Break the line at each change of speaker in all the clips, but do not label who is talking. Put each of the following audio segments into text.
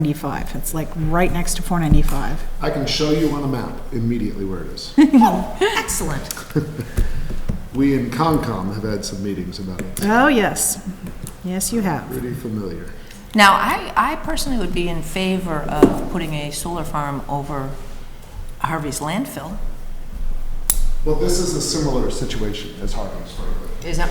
495. It's like right next to 495.
I can show you on a map immediately where it is.
Excellent.
We in Concom have had some meetings about it.
Oh, yes. Yes, you have.
Pretty familiar.
Now, I personally would be in favor of putting a solar farm over Harvey's landfill.
Well, this is a similar situation as Harvey's, frankly.
Is that,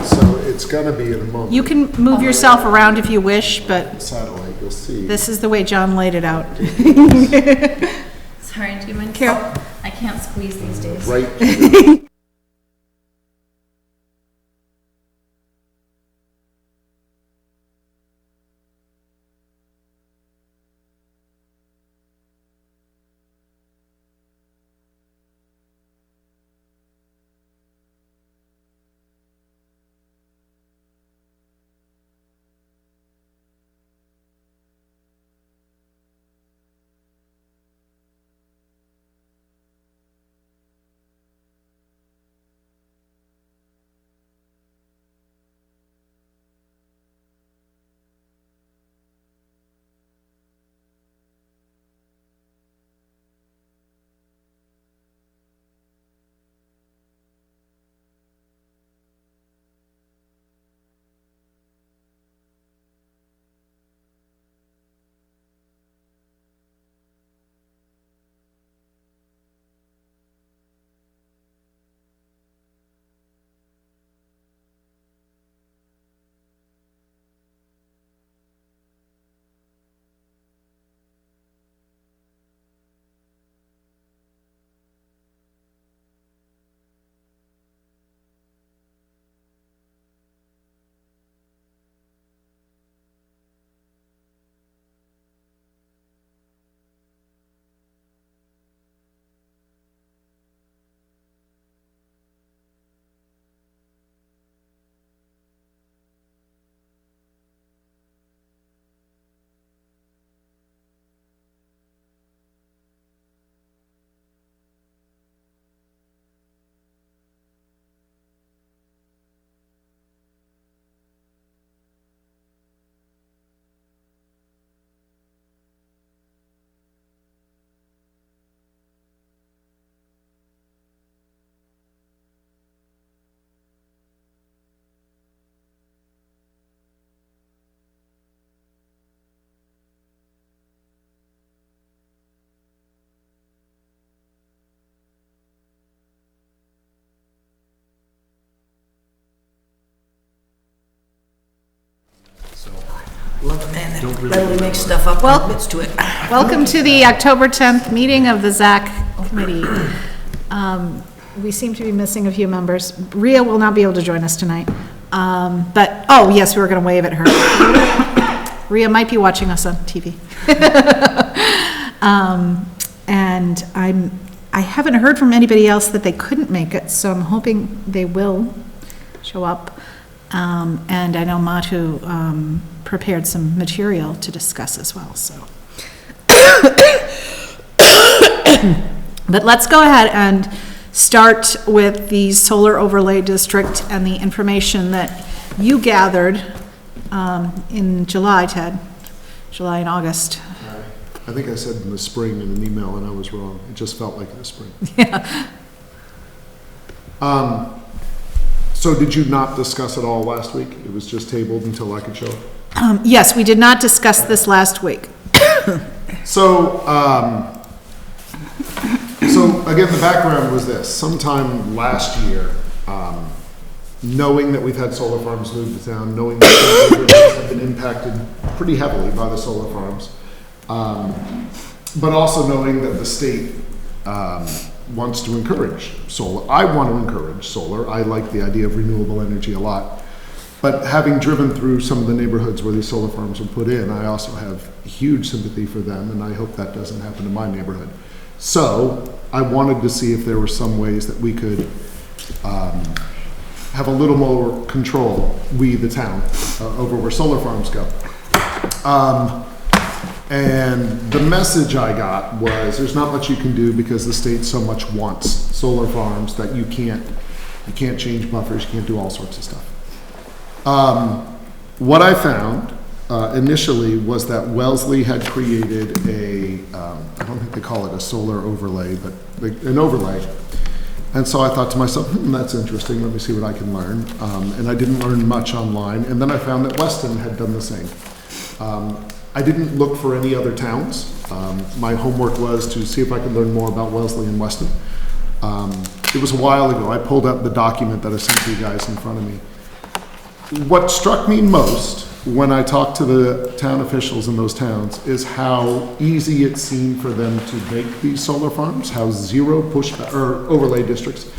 So it's gonna be in a moment.
You can move yourself around if you wish, but
Satellite, you'll see.
this is the way John laid it out.
Sorry, do you mind?
Carol.
I can't squeeze these days.
Right here.
love a man that readily makes stuff up and admits to it.
Welcome to the October 10th meeting of the ZAC Committee. We seem to be missing a few members. Rhea will not be able to join us tonight. But, oh, yes, we were going to wave at her. Rhea might be watching us on TV. And I haven't heard from anybody else that they couldn't make it, so I'm hoping they will show up. And I know Matu prepared some material to discuss as well, so. But let's go ahead and start with the solar overlay district and the information that you gathered in July, Ted, July and August.
I think I said in the spring in an email and I was wrong. It just felt like in the spring.
Yeah.
So did you not discuss it all last week? It was just tabled until I could show it?
Yes, we did not discuss this last week.
So again, the background was this. Sometime last year, knowing that we've had solar farms move to town, knowing that neighborhoods have been impacted pretty heavily by the solar farms, but also knowing that the state wants to encourage solar. I want to encourage solar. I like the idea of renewable energy a lot. But having driven through some of the neighborhoods where these solar farms were put in, I also have huge sympathy for them, and I hope that doesn't happen in my neighborhood. So I wanted to see if there were some ways that we could have a little more control, we the town, over where solar farms go. And the message I got was there's not much you can do because the state so much wants solar farms that you can't change buffers, you can't do all sorts of stuff. What I found initially was that Wellesley had created I don't think they call it a solar overlay, but an overlay. And so I thought to myself, that's interesting, let me see what I can learn. And I didn't learn much online, and then I found that Weston had done the same. I didn't look for any other towns. My homework was to see if I could learn more about Wellesley and Weston. It was a while ago, I pulled up the document that I sent to you guys in front of me. What struck me most when I talked to the town officials in those towns is how easy it seemed for them to make these solar farms, how zero pushback, or overlay districts,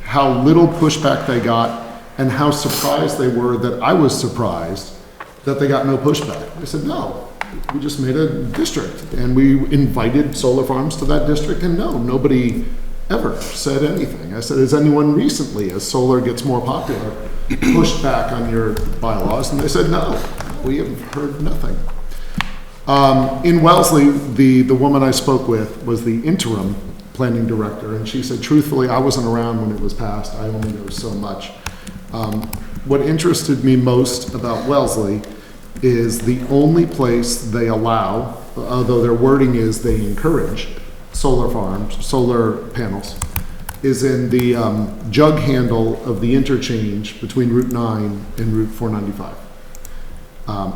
how little pushback they got, and how surprised they were that I was surprised that they got no pushback. They said, no, we just made a district, and we invited solar farms to that district, and no, nobody ever said anything. I said, has anyone recently, as solar gets more popular, pushed back on your bylaws? And they said, no, we have heard nothing. In Wellesley, the woman I spoke with was the interim planning director, and she said, truthfully, I wasn't around when it was passed. I only know so much. What interested me most about Wellesley is the only place they allow, although their wording is they encourage solar farms, solar panels, is in the jug handle of the interchange between Route 9 and Route 495.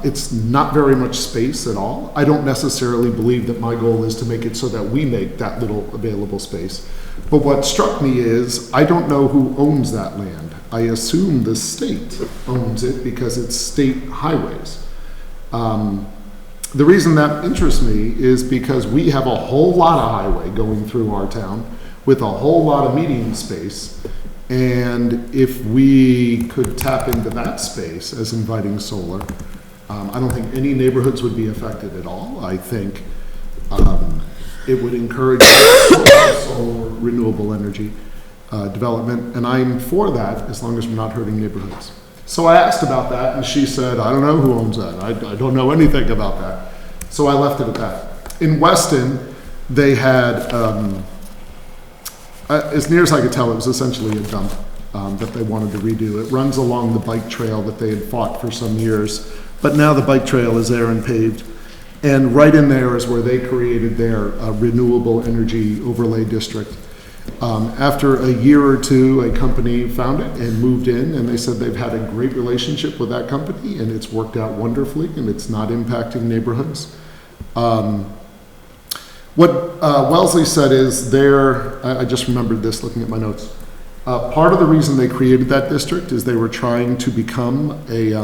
It's not very much space at all. I don't necessarily believe that my goal is to make it so that we make that little available space. But what struck me is, I don't know who owns that land. I assume the state owns it because it's state highways. The reason that interests me is because we have a whole lot of highway going through our town with a whole lot of meeting space. And if we could tap into that space as inviting solar, I don't think any neighborhoods would be affected at all. I think it would encourage solar renewable energy development, and I'm for that as long as we're not hurting neighborhoods. So I asked about that, and she said, I don't know who owns that. I don't know anything about that. So I left it at that. In Weston, they had, as near as I could tell, it was essentially a dump that they wanted to redo. It runs along the bike trail that they had fought for some years, but now the bike trail is there and paved. And right in there is where they created their renewable energy overlay district. After a year or two, a company found it and moved in, and they said they've had a great relationship with that company, and it's worked out wonderfully, and it's not impacting neighborhoods. What Wellesley said is I just remembered this looking at my notes. Part of the reason they created that district is they were trying to become a,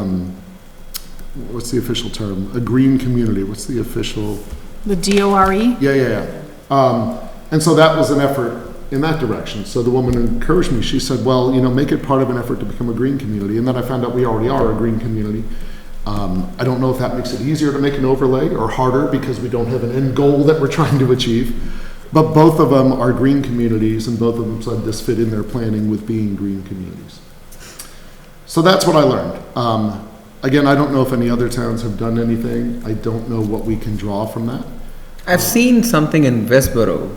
what's the official term? A green community. What's the official?
The DORE?
Yeah. And so that was an effort in that direction. So the woman encouraged me. She said, well, make it part of an effort to become a green community. And then I found out we already are a green community. I don't know if that makes it easier to make an overlay or harder because we don't have an end goal that we're trying to achieve. But both of them are green communities, and both of them said this fit in their planning with being green communities. So that's what I learned. Again, I don't know if any other towns have done anything. I don't know what we can draw from that.
I've seen something in Westboro.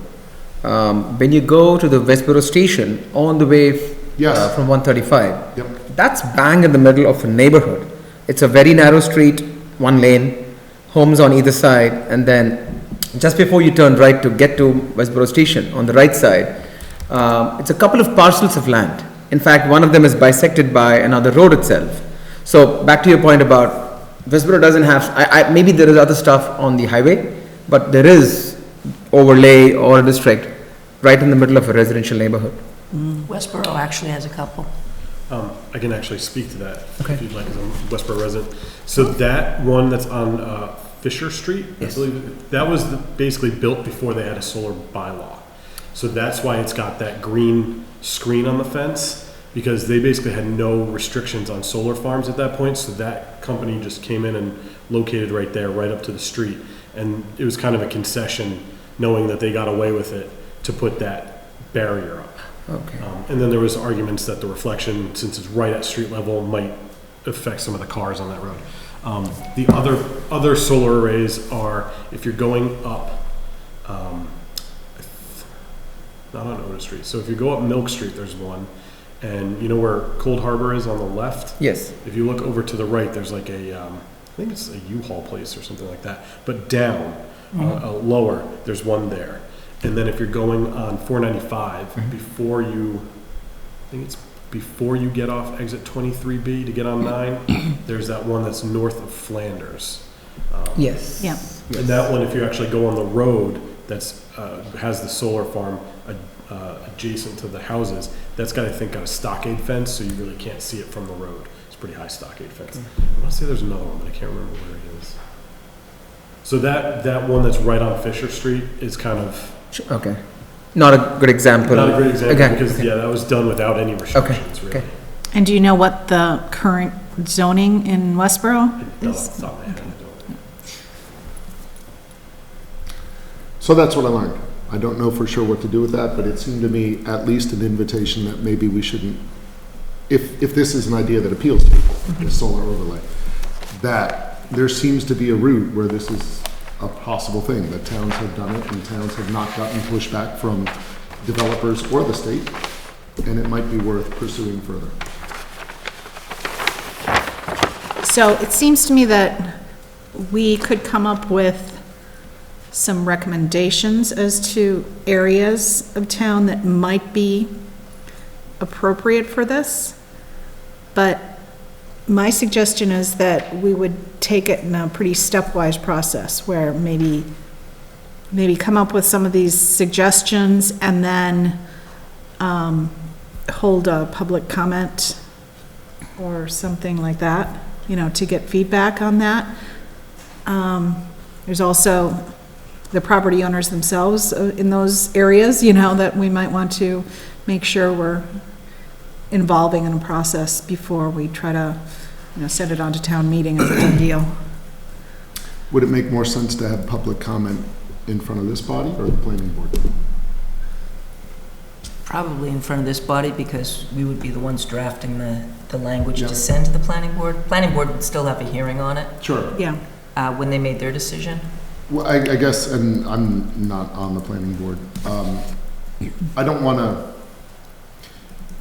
When you go to the Westboro station on the way
Yes.
from 135,
Yep.
that's bang in the middle of a neighborhood. It's a very narrow street, one lane, homes on either side, and then just before you turn right to get to Westboro station on the right side, it's a couple of parcels of land. In fact, one of them is bisected by another road itself. So back to your point about Westboro doesn't have, maybe there is other stuff on the highway, but there is overlay or a district right in the middle of a residential neighborhood.
Westboro actually has a couple.
I can actually speak to that if you'd like, as I'm a Westboro resident. So that one that's on Fisher Street, I believe, that was basically built before they had a solar bylaw. So that's why it's got that green screen on the fence, because they basically had no restrictions on solar farms at that point. So that company just came in and located right there, right up to the street. And it was kind of a concession, knowing that they got away with it, to put that barrier up.
Okay.
And then there was arguments that the reflection, since it's right at street level, might affect some of the cars on that road. The other solar arrays are, if you're going up, not on Otis Street, so if you go up Milk Street, there's one, and you know where Cold Harbor is on the left?
Yes.
If you look over to the right, there's like a think it's a U-Haul place or something like that, but down, lower, there's one there. And then if you're going on 495, before you, I think it's before you get off exit 23B to get on 9, there's that one that's north of Flanders.
Yes.
Yeah.
And that one, if you actually go on the road that's, has the solar farm adjacent to the houses, that's got, I think, got a stockade fence, so you really can't see it from the road. It's a pretty high stockade fence. I want to say there's another one, but I can't remember where it is. So that one that's right on Fisher Street is kind of
Okay. Not a good example.
not a great example
Okay,
because, yeah, that was done without any restrictions, really.
okay.
And do you know what the current zoning in Westboro
Not
is?
off the top of my head, I don't.
So that's what I learned. I don't know for sure what to do with that, but it seemed to me at least an invitation that maybe we shouldn't, if this is an idea that appeals to people, this solar overlay, that there seems to be a route where this is a possible thing, that towns have done it and towns have not gotten pushback from developers or the state, and it might be worth pursuing further.
So it seems to me that we could come up with some recommendations as to areas of town that might be appropriate for this. But my suggestion is that we would take it in a pretty stepwise process where maybe come up with some of these suggestions and then hold a public comment or something like that, to get feedback on that. There's also the property owners themselves in those areas, that we might want to make sure we're involving in a process before we try to, send it on to town meeting as a done deal.
Would it make more sense to have public comment in front of this body or the planning board?
Probably in front of this body, because we would be the ones drafting the language
Yeah.
to send to the planning board. Planning board would still have a hearing on it
Sure.
Yeah,
when they made their decision.
Well, I guess, and I'm not on the planning board, I don't want to,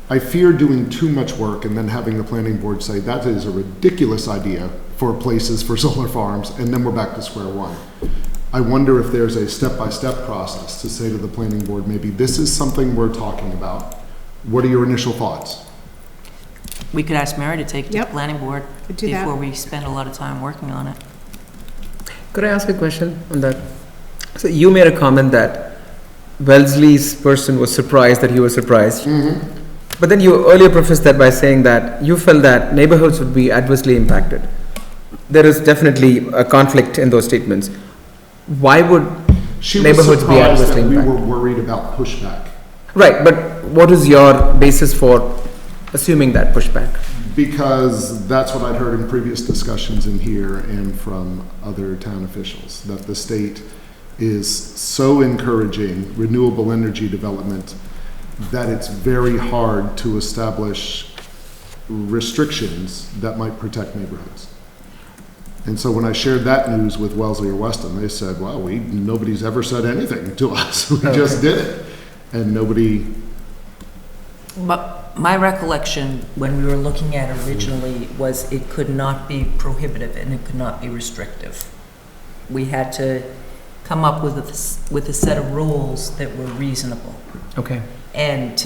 I fear doing too much work and then having the planning board say, that is a ridiculous idea for places for solar farms, and then we're back to square one. I wonder if there's a step-by-step process to say to the planning board, maybe this is something we're talking about. What are your initial thoughts?
We could ask Mary to take it to the
Yep.
planning board
Could do that.
before we spend a lot of time working on it.
Could I ask a question on that? So you made a comment that Wellesley's person was surprised that he was surprised. But then you earlier prefaced that by saying that you felt that neighborhoods would be adversely impacted. There is definitely a conflict in those statements. Why would
She was
neighborhoods be
surprised
adversely
that we were
impacted?
worried about pushback.
Right, but what is your basis for assuming that pushback?
Because that's what I'd heard in previous discussions in here and from other town officials, that the state is so encouraging renewable energy development that it's very hard to establish restrictions that might protect neighborhoods. And so when I shared that news with Wellesley or Weston, they said, well, nobody's ever said anything to us. We just did it. And nobody,
But my recollection, when we were looking at it originally, was it could not be prohibitive and it could not be restrictive. We had to come up with a set of rules that were reasonable.
Okay.
And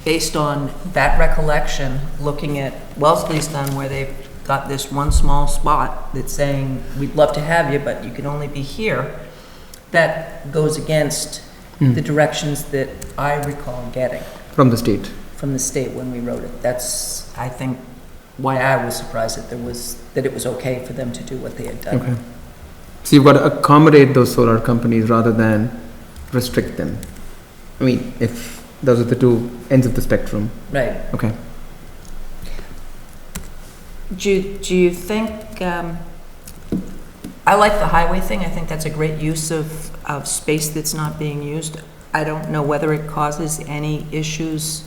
based on that recollection, looking at Wellesley's done, where they've got this one small spot that's saying, we'd love to have you, but you can only be here, that goes against the directions that I recall getting
From the state.
from the state when we wrote it. That's, I think, why I was surprised that it was okay for them to do what they had done.
Okay. So you've got to accommodate those solar companies rather than restrict them. I mean, if those are the two ends of the spectrum.
Right.
Okay.
Do you think, I like the highway thing. I think that's a great use of space that's not being used. I don't know whether it causes any issues,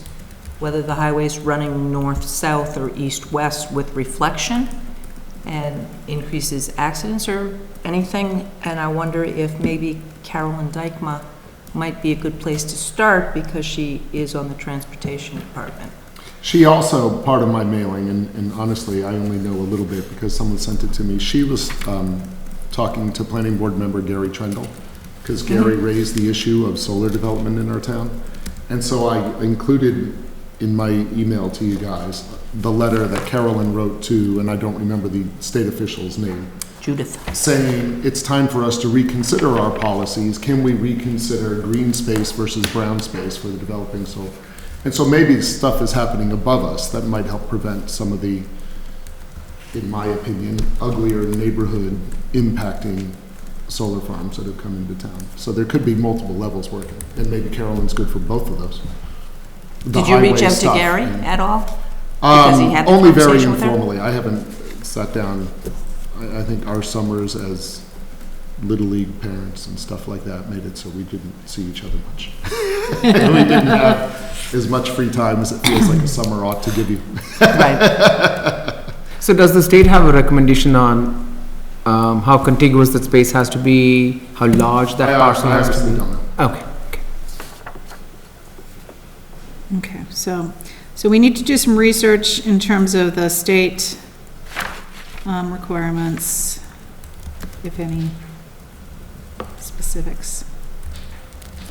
whether the highway's running north-south or east-west with reflection and increases accidents or anything. And I wonder if maybe Carolyn Dykema might be a good place to start because she is on the transportation department.
She also, part of my mailing, and honestly, I only know a little bit because someone sent it to me, she was talking to planning board member Gary Trendle, because Gary raised the issue of solar development in our town. And so I included in my email to you guys the letter that Carolyn wrote to, and I don't remember the state official's name,
Judith.
saying it's time for us to reconsider our policies. Can we reconsider green space versus brown space for the developing solar? And so maybe stuff is happening above us that might help prevent some of the, in my opinion, uglier neighborhood impacting solar farms that have come into town. So there could be multiple levels working, and maybe Carolyn's good for both of those. The
Did you reach
highway
out to
stuff
Gary
and-
at all? Because he had the
Only very
conversation with her?
informally. I haven't sat down. I think our summers as Little League parents and stuff like that made it so we didn't see each other much. And we didn't have as much free time as it feels like a summer ought to give you.
Right.
So does the state have a recommendation on how contiguous that space has to be, how large that parcel
I
has to
honestly
be?
don't know.
Okay.
Okay, so we need to do some research in terms of the state requirements, if any specifics.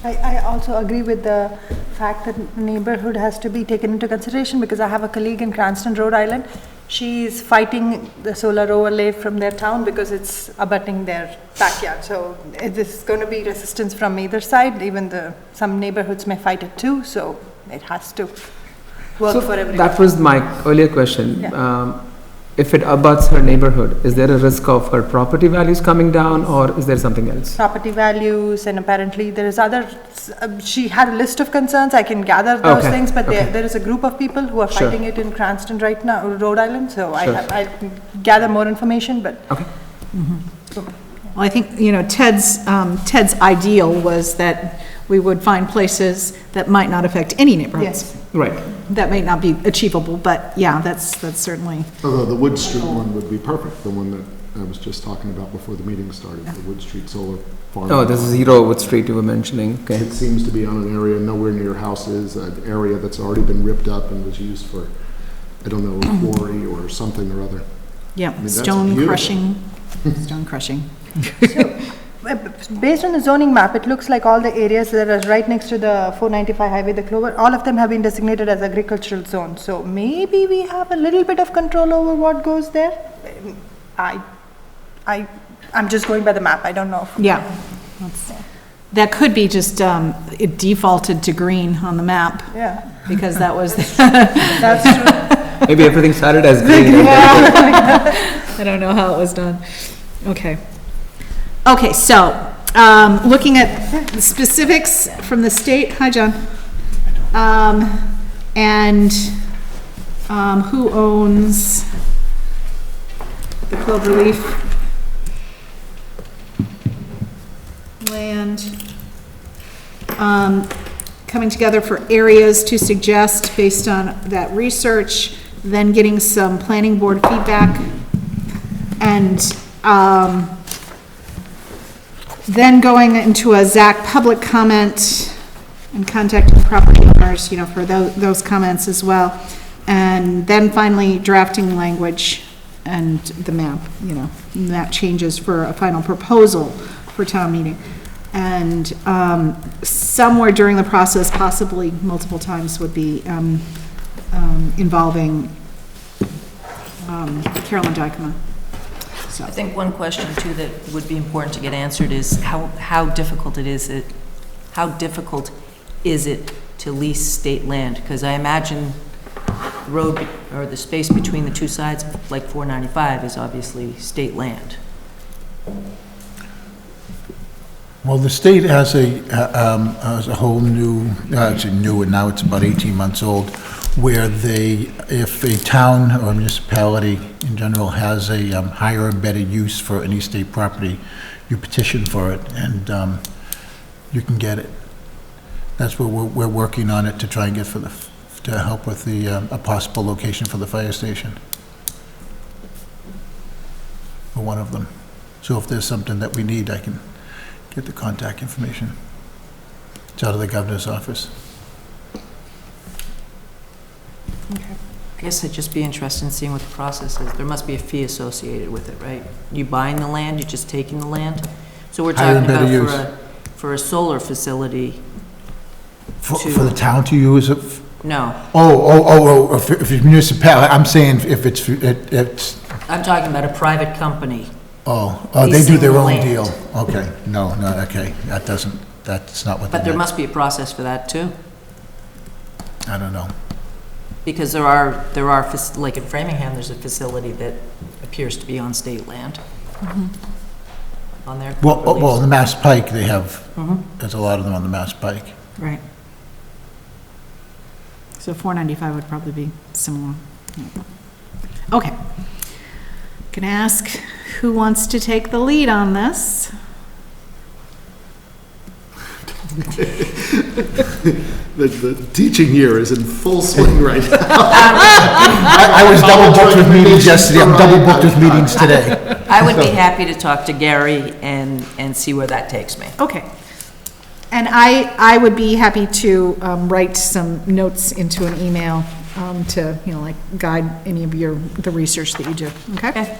I also agree with the fact that neighborhood has to be taken into consideration, because I have a colleague in Cranston, Rhode Island. She's fighting the solar overlay from their town because it's abutting their backyard. So it is going to be resistance from either side, even some neighborhoods may fight it too, so it has to work
So
for everyone.
that was my earlier question.
Yeah.
If it abuts her neighborhood, is there a risk of her property values coming down, or is there something else?
Property values, and apparently there is she had a list of concerns, I can gather those
Okay,
things, but
okay.
there is a group of people who are
Sure.
fighting it in Cranston right now, Rhode Island, so
Sure.
I gather more information, but
Okay.
Well, I think, Ted's ideal was that we would find places that might not affect any neighborhoods.
yes.
Right.
That may not be achievable, but yeah, that's certainly,
Although the Wood Street one would be perfect, the one that I was just talking about before the meeting started, the Wood Street Solar Farm.
Oh, this is Zero Wood Street you were mentioning, okay.
It seems to be on an area nowhere near houses, an area that's already been ripped up and was used for, I don't know, a quarry or something or other.
yeah,
that's
stone
beautiful.
crushing, stone crushing.
Based on the zoning map, it looks like all the areas that are right next to the 495 highway, the Clover, all of them have been designated as agricultural zones. So maybe we have a little bit of control over what goes there. I'm just going by the map, I don't know.
Yeah. That could be just, it defaulted to green on the map,
Yeah,
because that was,
that's true.
Maybe everything started as green.
I don't know how it was done. Okay. Okay, so, looking at the specifics from the state, hi, John. And, who owns the Cloverleaf land? Coming together for areas to suggest based on that research, then getting some planning board feedback, and, then going into a ZAC public comment and contacting property owners, for those comments as well. And then finally drafting language and the map, map changes for a final proposal for town meeting. And somewhere during the process, possibly multiple times, would be involving Carolyn Dykema.
I think one question too that would be important to get answered is how difficult is it to lease state land? Because I imagine the road or the space between the two sides, like 495, is obviously state land.
Well, the state has a whole new, actually new, and now it's about 18 months old, where if a town or municipality in general has a higher embedded use for any state property, you petition for it, and you can get it. That's what we're working on it to try and get to help with a possible location for the fire station. For one of them. So if there's something that we need, I can get the contact information. It's out of the governor's office.
Okay.
guess I'd just be interested in seeing what the process is. There must be a fee associated with it, right? You buying the land, you're just taking the land? So we're
Higher
talking
and better
about for a solar facility,
For the town to use it?
no.
If it's municipality, I'm saying if it's,
I'm talking about a private company.
they do
Leasing
their
the
own
land.
deal. Okay, no, okay, that's not what they
But there
meant.
must be a process for that too.
I don't know.
Because like in Framingham, there's a facility that appears to be on state land. On their
Well, the Mass Pike, they have,
Mhm.
there's a lot of them on the Mass Pike.
Right. So 495 would probably be similar. Okay. Can I ask who wants to take the lead on this?
The teaching year is in full swing right now.
I was double booked with meetings yesterday, I'm double booked with meetings today.
I would be happy to talk to Gary and see where that takes me.
Okay. And I would be happy to write some notes into an email to, like guide any of the research that you do, okay?
Okay.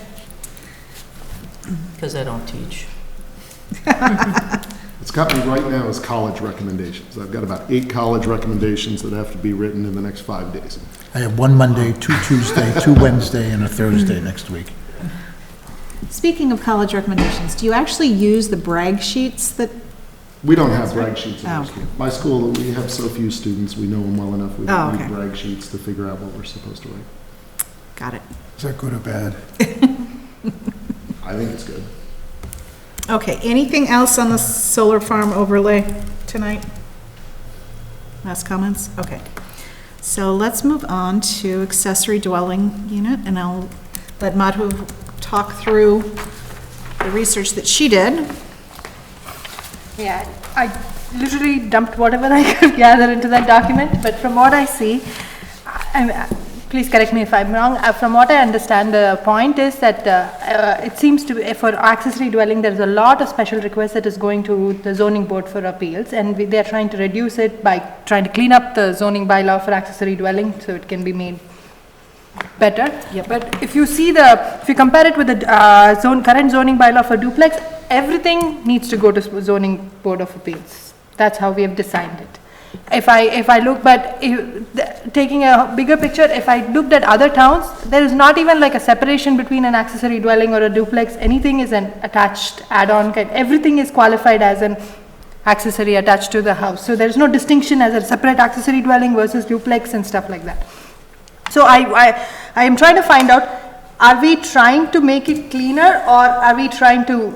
Because I don't teach.
It's got me right now as college recommendations. I've got about 8 college recommendations that have to be written in the next 5 days.
I have 1 Monday, 2 Tuesday, 2 Wednesday, and a Thursday next week.
Speaking of college recommendations, do you actually use the brag sheets that,
We don't have brag sheets in
Oh,
our
okay.
school. My school, we have so few students, we know them well enough. We
Oh,
don't
okay.
need brag sheets to figure out what we're supposed to write.
got it.
Is that good or bad?
I think it's good.
Okay, anything else on the solar farm overlay tonight? Last comments? Okay. So let's move on to accessory dwelling unit, and I'll let Madhu talk through the research that she did.
Yeah, I literally dumped whatever I could gather into that document, but from what I see, please correct me if I'm wrong, from what I understand, the point is that it seems to be, for accessory dwelling, there's a lot of special requests that is going to the zoning board for appeals, and they're trying to reduce it by trying to clean up the zoning bylaw for accessory dwelling, so it can be made better.
Yep.
But if you see if you compare it with the current zoning bylaw for duplex, everything needs to go to zoning board of appeals. That's how we have designed it. If I look, but taking a bigger picture, if I looked at other towns, there is not even like a separation between an accessory dwelling or a duplex. Anything is an attached add-on kind. Everything is qualified as an accessory attached to the house. So there is no distinction as a separate accessory dwelling versus duplex and stuff like that. So I am trying to find out, are we trying to make it cleaner, or are we trying to,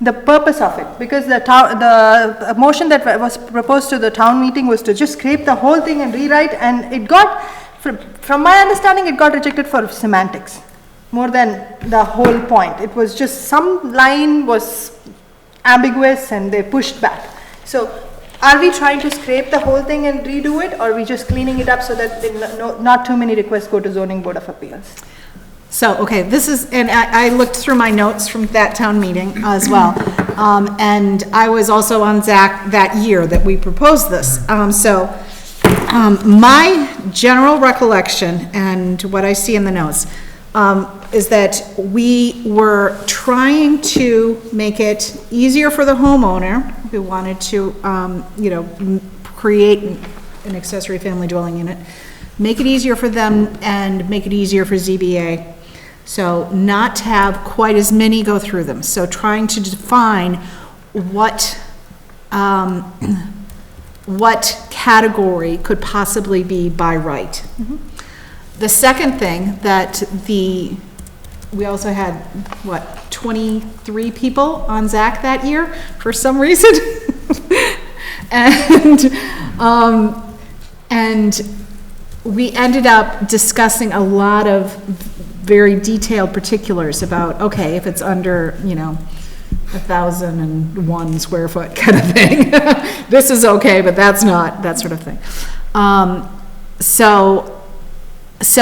the purpose of it? Because the motion that was proposed to the town meeting was to just scrape the whole thing and rewrite, and it got, from my understanding, it got rejected for semantics more than the whole point. It was just some line was ambiguous and they pushed back. So are we trying to scrape the whole thing and redo it, or are we just cleaning it up so that not too many requests go to zoning board of appeals?
So, okay, this is, and I looked through my notes from that town meeting as well. And I was also on ZAC that year that we proposed this. My general recollection and what I see in the notes is that we were trying to make it easier for the homeowner who wanted to, create an accessory family dwelling unit, make it easier for them and make it easier for ZBA. So not to have quite as many go through them. So trying to define what category could possibly be by right.
Mm-hmm.
The second thing that we also had, 23 people on ZAC that year for some reason. And we ended up discussing a lot of very detailed particulars about, okay, if it's under, 1,001 square foot kind of thing, this is okay, but that's not, that sort of thing. So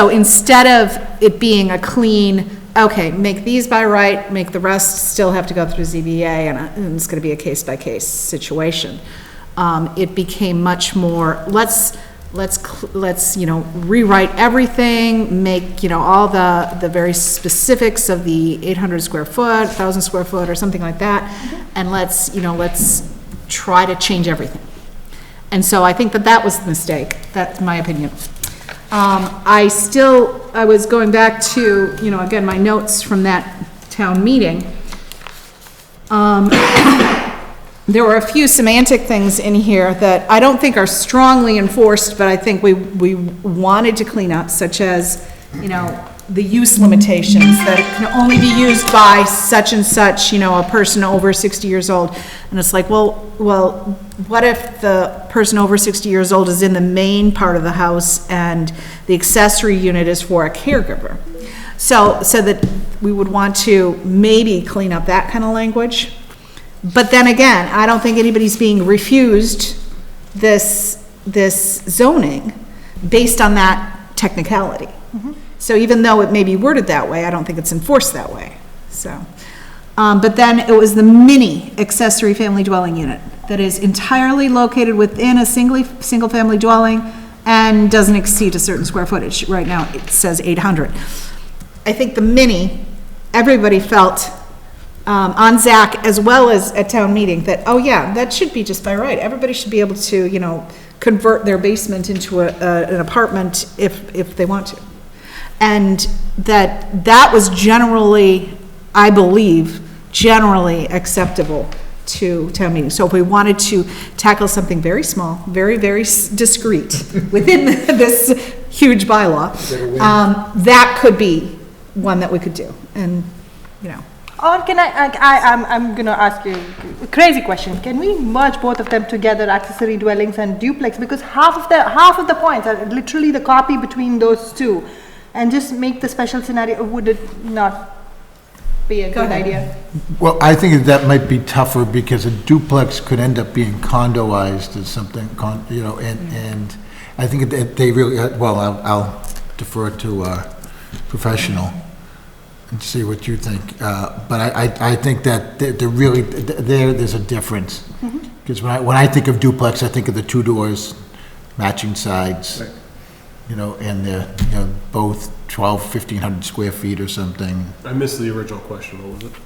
instead of it being a clean, okay, make these by right, make the rest still have to go through ZBA, and it's gonna be a case-by-case situation. It became much more, let's let's, rewrite everything, make, all the very specifics of the 800 square foot, 1,000 square foot, or something like that, and let's try to change everything. And so I think that was the mistake. That's my opinion. I was going back to, again, my notes from that town meeting. There were a few semantic things in here that I don't think are strongly enforced, but I think we wanted to clean up, such as, the use limitations, that it can only be used by such and such, a person over 60 years old. And it's like, well, what if the person over 60 years old is in the main part of the house and the accessory unit is for a caregiver? So that we would want to maybe clean up that kind of language. But then again, I don't think anybody's being refused this zoning based on that technicality. So even though it may be worded that way, I don't think it's enforced that way, so. But then it was the mini accessory family dwelling unit that is entirely located within a single-family dwelling and doesn't exceed a certain square footage. Right now, it says 800. I think the mini, everybody felt, on ZAC as well as at town meeting, that, oh yeah, that should be just by right. Everybody should be able to, convert their basement into an apartment if they want to. And that was generally, I believe, generally acceptable to town meeting. So if we wanted to tackle something very small, very, very discreet within this huge bylaw, that could be one that we could do, and,
Or can I'm gonna ask you a crazy question. Can we merge both of them together, accessory dwellings and duplex? Because half of the points are literally the copy between those two. And just make the special scenario, would it not be a good idea?
Well, I think that might be tougher because a duplex could end up being condoized as something, and I think that they really, I'll defer to a professional and see what you think. But I think that there's a difference. Because when I think of duplex, I think of the two doors, matching sides. Right. And they're, both 1,500 square feet or something.
I missed the original question, what was it?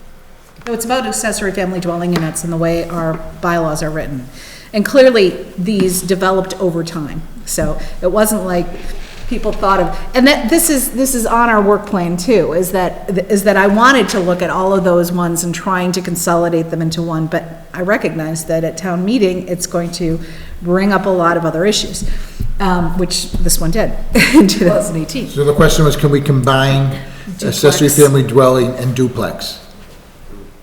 So it's about accessory family dwelling units and the way our bylaws are written. And clearly, these developed over time. So it wasn't like people thought of, and that this is on our work plan too, is that I wanted to look at all of those ones and trying to consolidate them into one, but I recognize that at town meeting, it's going to bring up a lot of other issues, which this one did in 2018.
So the question was, can we combine accessory family dwelling and duplex?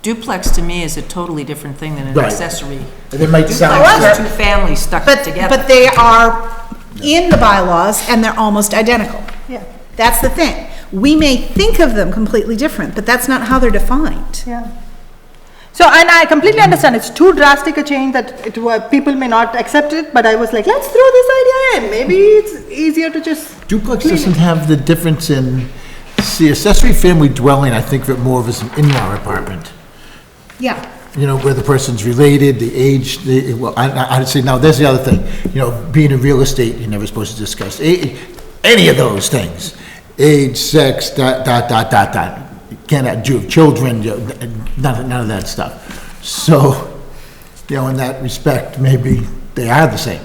Duplex to me is a totally different thing than an
Right.
accessory.
It might sound.
Duplex is two families stuck together.
But they are in the bylaws and they're almost identical.
Yeah,
That's the thing. We may think of them completely different, but that's not how they're defined.
yeah. So, and I completely understand, it's too drastic a change that people may not accept it, but I was like, let's throw this idea in. Maybe it's easier to just.
Duplex doesn't have the difference in, see, accessory family dwelling, I think of it more of as an in-law apartment.
Yeah.
Where the person's related, the age, I'd say, now, there's the other thing, being in real estate, you're never supposed to discuss any of those things. Age, sex, You cannot do children, none of that stuff. So, in that respect, maybe they are the same,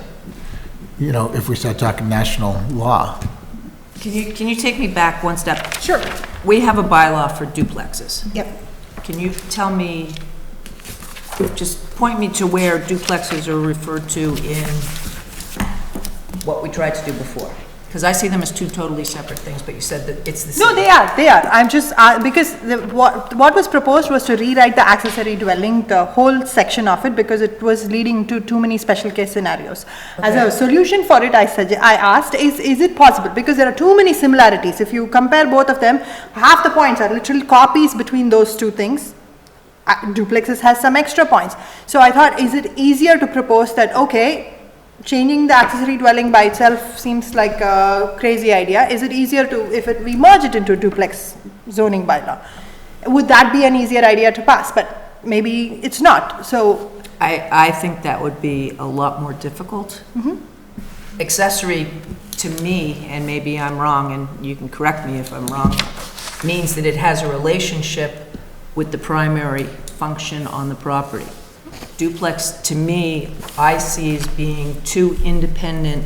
if we start talking national law.
Can you take me back one step?
Sure.
We have a bylaw for duplexes.
Yep.
Can you tell me, just point me to where duplexes are referred to in what we tried to do before? Because I see them as two totally separate things, but you said that it's the same.
No, they are. I'm just, because what was proposed was to rewrite the accessory dwelling, the whole section of it, because it was leading to too many special case scenarios. As a solution for it, I asked, is it possible? Because there are too many similarities. If you compare both of them, half the points are literally copies between those two things. Duplexes has some extra points. So I thought, is it easier to propose that, okay, changing the accessory dwelling by itself seems like a crazy idea. Is it easier to, we merge it into a duplex zoning bylaw? Would that be an easier idea to pass? But maybe it's not, so.
I think that would be a lot more difficult. accessory, to me, and maybe I'm wrong, and you can correct me if I'm wrong, means that it has a relationship with the primary function on the property. Duplex, to me, I see as being two independent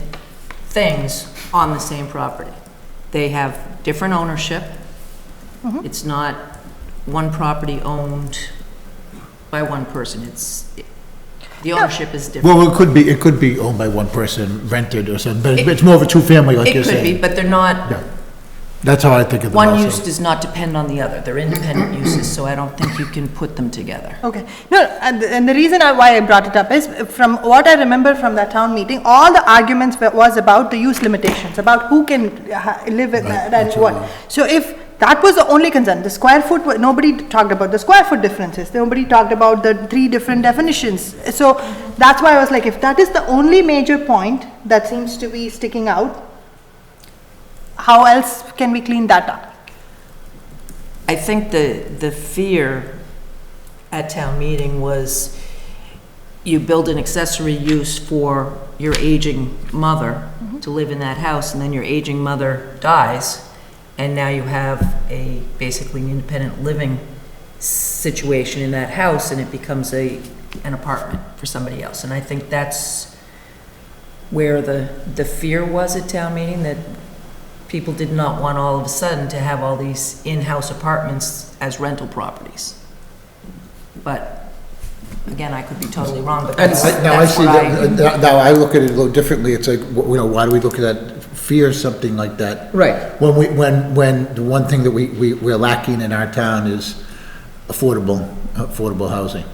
things on the same property. They have different ownership. It's not one property owned by one person. The ownership is different.
Well, it could be owned by one person, rented or something, but it's more of a two-family, like you're
It could be,
saying.
but they're not,
Yeah. That's how I think of them
one
also.
use does not depend on the other. They're independent uses, so I don't think you can put them together.
Okay. No, and the reason why I brought it up is, from what I remember from that town meeting, all the arguments was about the use limitations, about who can live in that and what. So if that was the only concern, the square foot, nobody talked about the square foot differences, nobody talked about the 3 different definitions. So that's why I was like, if that is the only major point that seems to be sticking out, how else can we clean that up?
I think the fear at town meeting was you build an accessory use for your aging mother to live in that house, and then your aging mother dies, and now you have basically an independent living situation in that house, and it becomes an apartment for somebody else. And I think that's where the fear was at town meeting, that people did not want all of a sudden to have all these in-house apartments as rental properties. But, again, I could be totally wrong, but that's
Now, I see
what I...
that, now I look at it a little differently. It's like, why do we look at that, fear something like that?
Right.
When the one thing that we're lacking in our town is affordable housing.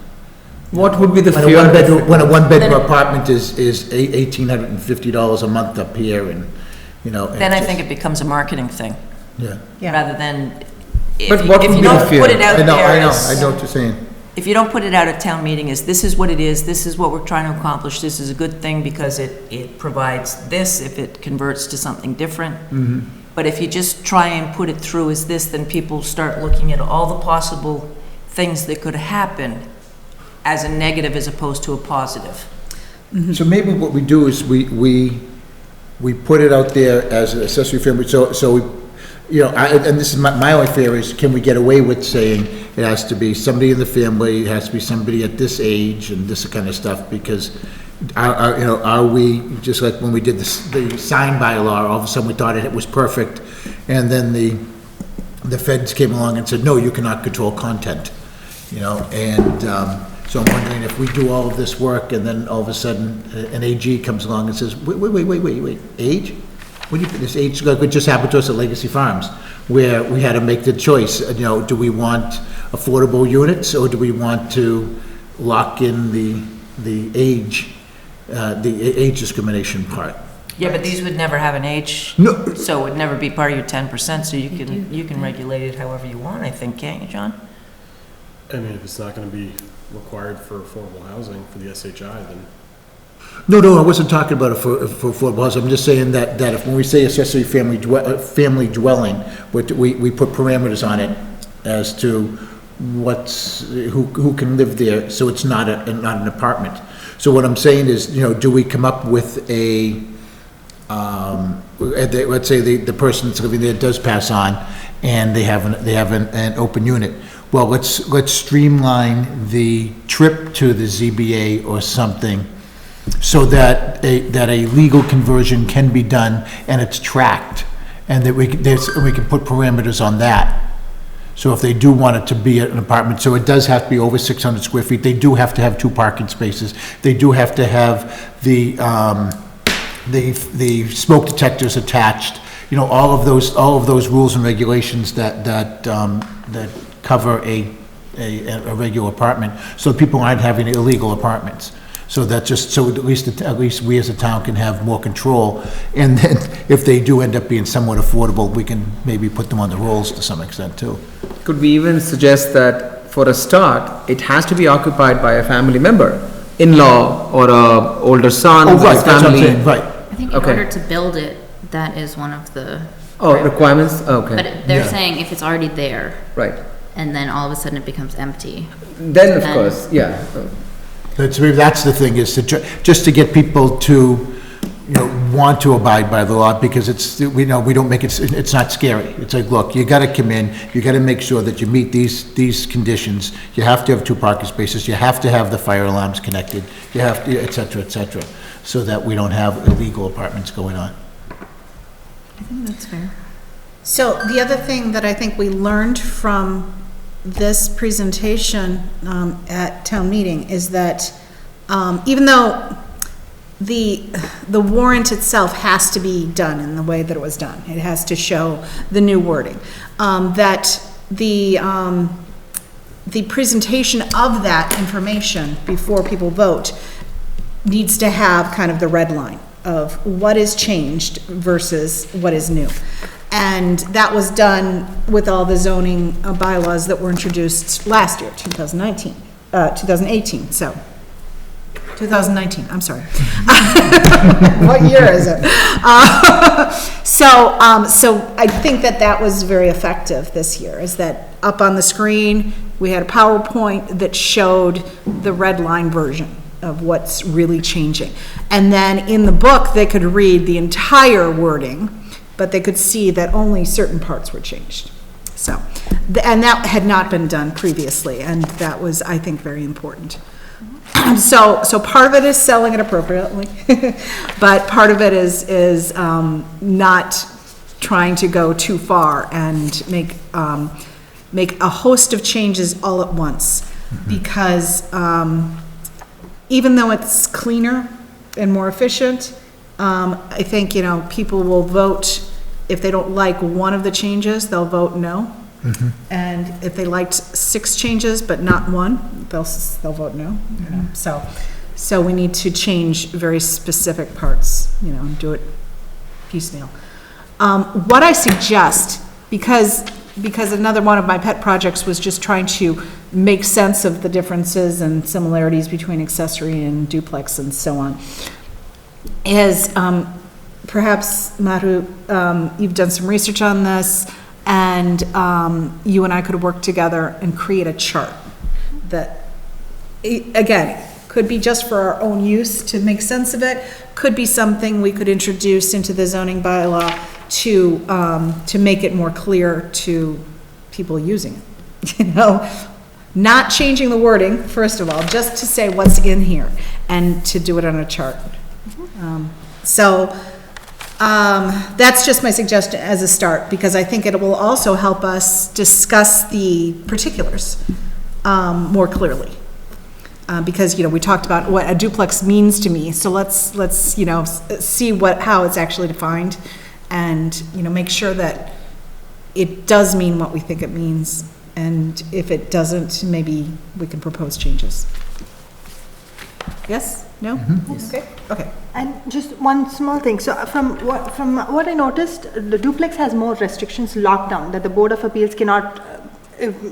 What would be the
When a
fear?
one-bedroom, when a one-bedroom apartment is $1,850 a month up here, and, you know.
Then I think it becomes a marketing thing,
Yeah.
rather than...
But what
if
would
you
be the
don't
fear?
put it out
I know,
there
I
as-
know what you're saying.
If you don't put it out at town meeting as, this is what it is, this is what we're trying to accomplish, this is a good thing because it provides this, if it converts to something different. But if you just try and put it through as this, then people start looking at all the possible things that could happen as a negative as opposed to a positive.
So maybe what we do is we put it out there as an accessory family, so we, you know, and this is my only fear is, can we get away with saying it has to be somebody in the family, it has to be somebody at this age and this kind of stuff, because are we, just like when we did the sign bylaw, all of a sudden we thought it was perfect, and then the feds came along and said, no, you cannot control content, you know, and, so I'm wondering if we do all of this work and then all of a sudden an AG comes along and says, wait, age? What do you, this age, like what just happened to us at Legacy Farms, where we had to make the choice, you know, do we want affordable units or do we want to lock in the age discrimination part?
Yeah, but these would never have an age,
No.
so it would never be part of your 10%, so you can regulate it however you want, I think, can't you, John?
I mean, if it's not gonna be required for affordable housing for the SHI, then
No, I wasn't talking about it for affordable housing. I'm just saying that if, when we say accessory family dwelling, we put parameters on it as to who can live there, so it's not an apartment. So what I'm saying is, you know, do we come up with let's say the person that's living there does pass on, and they have an open unit. Well, let's streamline the trip to the ZBA or something, so that a legal conversion can be done and it's tracked, and that we can put parameters on that. So if they do want it to be an apartment, so it does have to be over 600 square feet, they do have to have 2 parking spaces, they do have to have the smoke detectors attached, you know, all of those rules and regulations that cover a regular apartment, so people aren't having illegal apartments. So that so at least we as a town can have more control, and then if they do end up being somewhat affordable, we can maybe put them on the rolls to some extent too.
Could we even suggest that for a start, it has to be occupied by a family member, in-law or a older son?
Oh,
with
right,
his
that's what I'm
family?
saying, right.
I think in
Okay.
order to build it, that is one of the.
Oh, requirements? Okay,
But they're
Yeah.
saying if it's already there,
right.
and then all of a sudden it becomes empty.
Then, of
Then-
course, yeah.
That's the thing, is to just to get people to, you know, want to abide by the law because it's, we know, we don't make it, it's not scary. It's like, look, you gotta come in, you gotta make sure that you meet these conditions. You have to have 2 parking spaces, you have to have the fire alarms connected, you have to, et cetera, so that we don't have illegal apartments going on.
I think that's fair. So the other thing that I think we learned from this presentation at town meeting is that even though the warrant itself has to be done in the way that it was done, it has to show the new wording, that the presentation of that information before people vote needs to have kind of the red line of what is changed versus what is new. And that was done with all the zoning bylaws that were introduced last year, 2018, so. 2019, I'm sorry. What year is it? So I think that was very effective this year, is that up on the screen, we had a PowerPoint that showed the red line version of what's really changing. And then in the book, they could read the entire wording, but they could see that only certain parts were changed. So, and that had not been done previously, and that was, I think, very important. So part of it is selling it appropriately, but part of it is not trying to go too far and make a host of changes all at once, because even though it's cleaner and more efficient, I think, people will vote, if they don't like one of the changes, they'll vote no. And if they liked 6 changes but not one, they'll vote no. So we need to change very specific parts, and do it piecemeal. What I suggest, because another one of my pet projects was just trying to make sense of the differences and similarities between accessory and duplex and so on, is perhaps, Maru, you've done some research on this, and you and I could work together and create a chart that, again, could be just for our own use to make sense of it, could be something we could introduce into the zoning bylaw to make it more clear to people using it. Not changing the wording, first of all, just to say what's in here and to do it on a chart. That's just my suggestion as a start, because I think it will also help us discuss the particulars more clearly. Because, we talked about what a duplex means to me, so let's see how it's actually defined, and, make sure that it does mean what we think it means, and if it doesn't, maybe we can propose changes. Yes? No? Okay. Okay.
And just one small thing, so from what I noticed, the duplex has more restrictions locked down, that the Board of Appeals cannot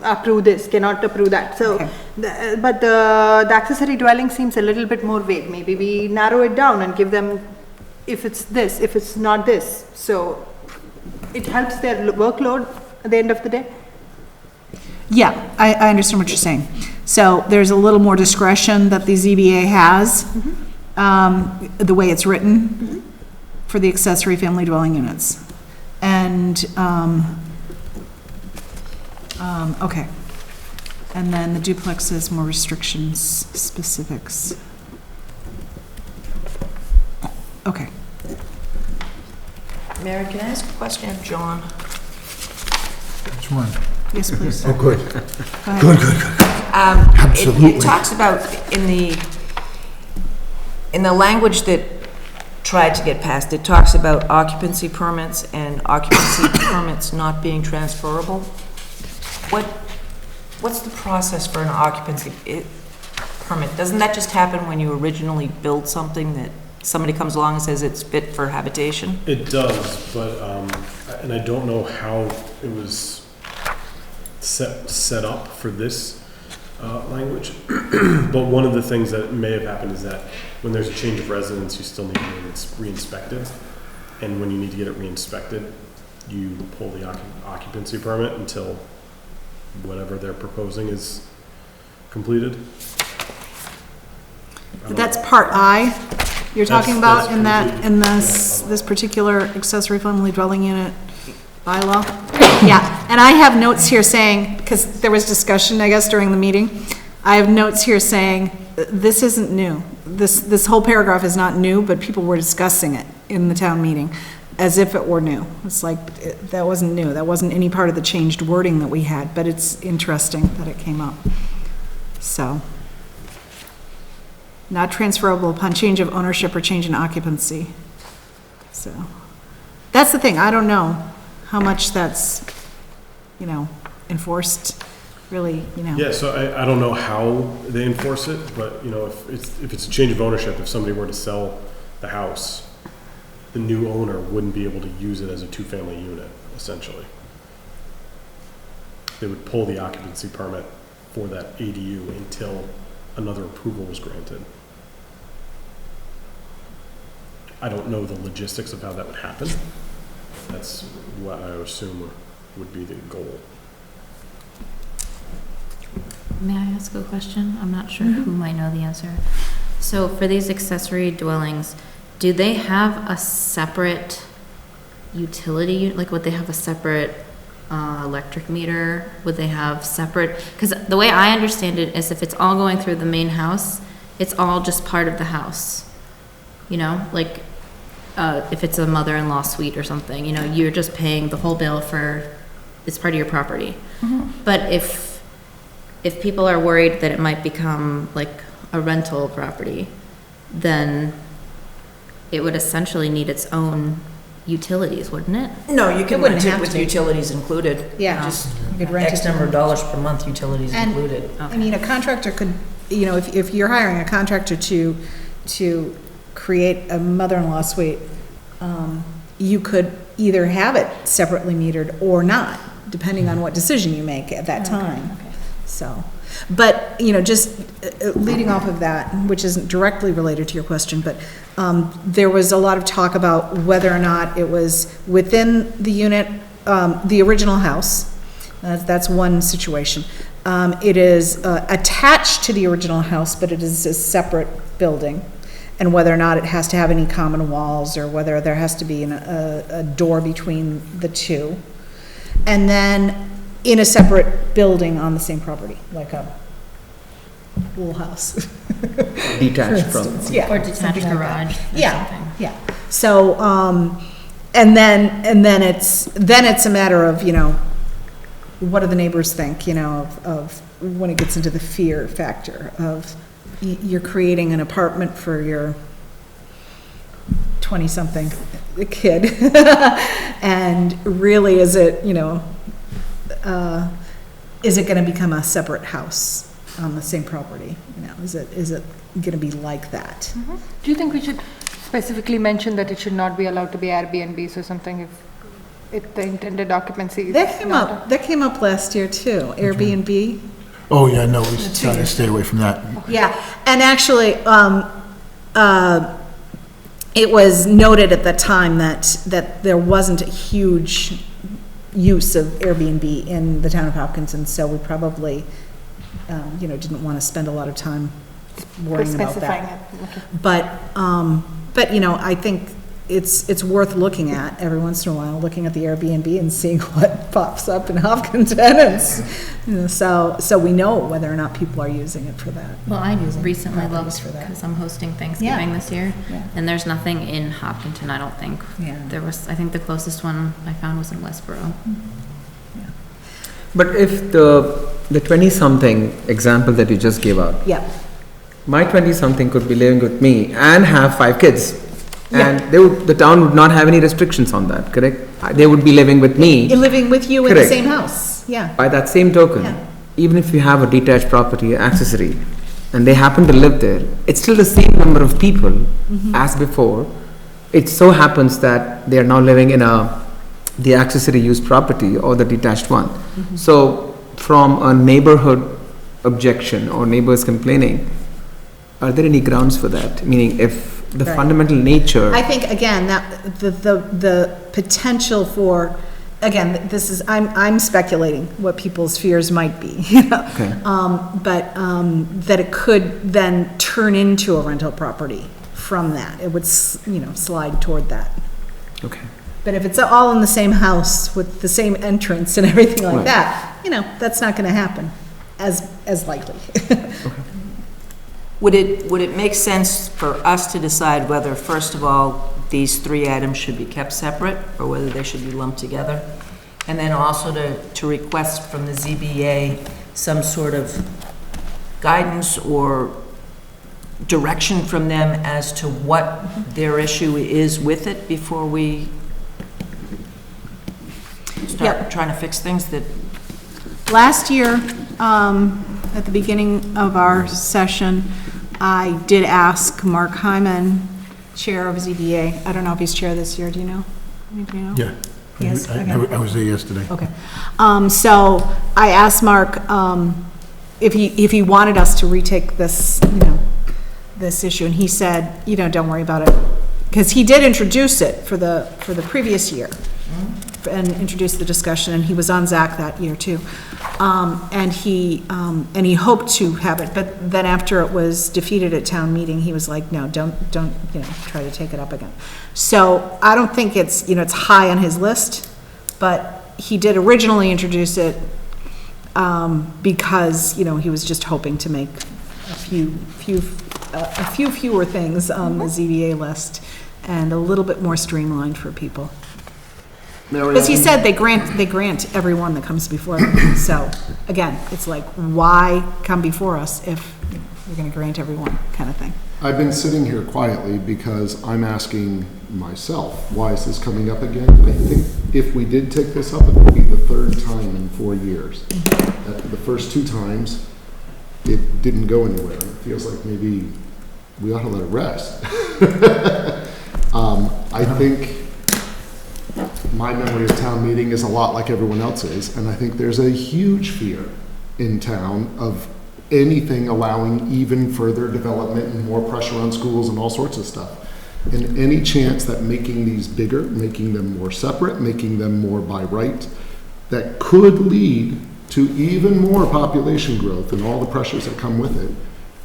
approve this, cannot approve that, so,
Okay.
But the accessory dwelling seems a little bit more vague. Maybe we narrow it down and give them, if it's this, if it's not this, so it helps their workload at the end of the day.
Yeah, I understand what you're saying. So there's a little more discretion that the ZBA has, the way it's written, for the accessory family dwelling units. And, okay. And then the duplex has more restrictions, specifics. Okay.
Mary, can I ask a question of John?
Which one?
Yes, please.
Oh, good.
Go ahead.
Absolutely.
It talks about in the language that tried to get passed, it talks about occupancy permits and occupancy permits not being transferable. What's the process for an occupancy permit? Doesn't that just happen when you originally build something that somebody comes along and says it's fit for habitation?
It does, but, and I don't know how it was set up for this language. But one of the things that may have happened is that when there's a change of residence, you still need to get it re-inspected. And when you need to get it re-inspected, you pull the occupancy permit until whatever they're proposing is completed.
That's part I you're talking about in that, in this this particular accessory family dwelling unit bylaw? Yeah, and I have notes here saying, because there was discussion, I guess, during the meeting, I have notes here saying, this isn't new. This whole paragraph is not new, but people were discussing it in the town meeting as if it were new. It's like, that wasn't new. That wasn't any part of the changed wording that we had, but it's interesting that it came up. So, not transferable upon change of ownership or change in occupancy. So, that's the thing. I don't know how much that's, enforced, really,
Yeah, so I don't know how they enforce it, but, if it's a change of ownership, if somebody were to sell the house, the new owner wouldn't be able to use it as a two-family unit, essentially. They would pull the occupancy permit for that ADU until another approval was granted. I don't know the logistics of how that would happen. That's what I assume would be the goal.
May I ask a question? I'm not sure who might know the answer. So for these accessory dwellings, do they have a separate utility, like would they have a separate electric meter? Would they have separate, because the way I understand it is if it's all going through the main house, it's all just part of the house. Like if it's a mother-in-law suite or something, you're just paying the whole bill for, it's part of your property. But if people are worried that it might become like a rental property, then it would essentially need its own utilities, wouldn't it?
No, you can
wouldn't
rent it
have
with
to.
utilities included.
Yeah.
Just
You could rent
X
it.
number of dollars per month, utilities
And-
included.
I mean, a contractor could, if you're hiring a contractor to create a mother-in-law suite, you could either have it separately metered or not, depending on what decision you make at that time. So, but, just leading off of that, which isn't directly related to your question, but there was a lot of talk about whether or not it was within the unit, the original house. That's one situation. It is attached to the original house, but it is a separate building. And whether or not it has to have any common walls, or whether there has to be a door between the two. And then in a separate building on the same property, like a pool house.
Detached
For
from.
instance, yeah,
Or detached
something like that.
garage or
Yeah,
something.
yeah. So, and then it's a matter of, what do the neighbors think, of when it gets into the fear factor of you're creating an apartment for your 20-something kid. And really, is it going to become a separate house on the same property? Is it going to be like that?
Do you think we should specifically mention that it should not be allowed to be Airbnbs or something if the intended occupancy is
That
not?
came up last year too, Airbnb.
Oh, yeah, no, we try to stay away from that.
Yeah, and actually, it was noted at the time that there wasn't a huge use of Airbnb in the town of Hopkinton, so we probably, didn't want to spend a lot of time worrying about
Specifying
that.
it, okay.
But I think it's worth looking at every once in a while, looking at the Airbnb and seeing what pops up in Hopkinton. And, so we know whether or not people are using it for that.
Well, I recently
properties
looked,
for that.
because I'm hosting Thanksgiving this year,
Yeah.
and there's nothing in Hopkinton, I don't think.
Yeah.
I think the closest one I found was in Westboro.
But if the 20-something example that you just gave out,
Yeah,
my 20-something could be living with me and have 5 kids.
Yeah.
And the town would not have any restrictions on that, correct? They would be living with me.
living with you in the
Correct.
same house, yeah.
By that same token,
Yeah.
even if you have a detached property accessory and they happen to live there, it's still the same number of people as before. It so happens that they are now living in the accessory use property or the detached one. So from a neighborhood objection or neighbors complaining, are there any grounds for that? Meaning if the
Right.
fundamental nature.
I think, again, that the potential for, again, this is, I'm speculating what people's fears might be,
Okay.
but that it could then turn into a rental property from that. It would, slide toward that.
Okay.
But if it's all in the same house with the same entrance and everything like that, that's not gonna happen as likely.
Would it make sense for us to decide whether, first of all, these 3 items should be kept separate, or whether they should be lumped together? And then also to request from the ZBA some sort of guidance or direction from them as to what their issue is with it before we start
Yep.
trying to fix things that...
Last year, at the beginning of our session, I did ask Mark Hyman, Chair of ZBA, I don't know if he's Chair this year, do you know? Do you know?
Yeah.
Yes, okay.
I was there yesterday.
Okay. So I asked Mark if he wanted us to retake this, this issue, and he said, don't worry about it. Because he did introduce it for the previous year, and introduced the discussion, and he was on Zach that year too. And he hoped to have it, but then after it was defeated at town meeting, he was like, no, don't, try to take it up again. So I don't think it's, it's high on his list, but he did originally introduce it, because, he was just hoping to make a few fewer things on the ZBA list and a little bit more streamlined for people. Because he said they grant everyone that comes before them. So, again, it's like, why come before us if you're gonna grant everyone, kind of thing.
I've been sitting here quietly because I'm asking myself, why is this coming up again? I think if we did take this up, it would be the 3rd time in 4 years. The first 2 times, it didn't go anywhere. It feels like maybe we ought to let it rest. I think my memory of town meeting is a lot like everyone else's, and I think there's a huge fear in town of anything allowing even further development and more pressure on schools and all sorts of stuff. And any chance that making these bigger, making them more separate, making them more by right, that could lead to even more population growth and all the pressures that come with it,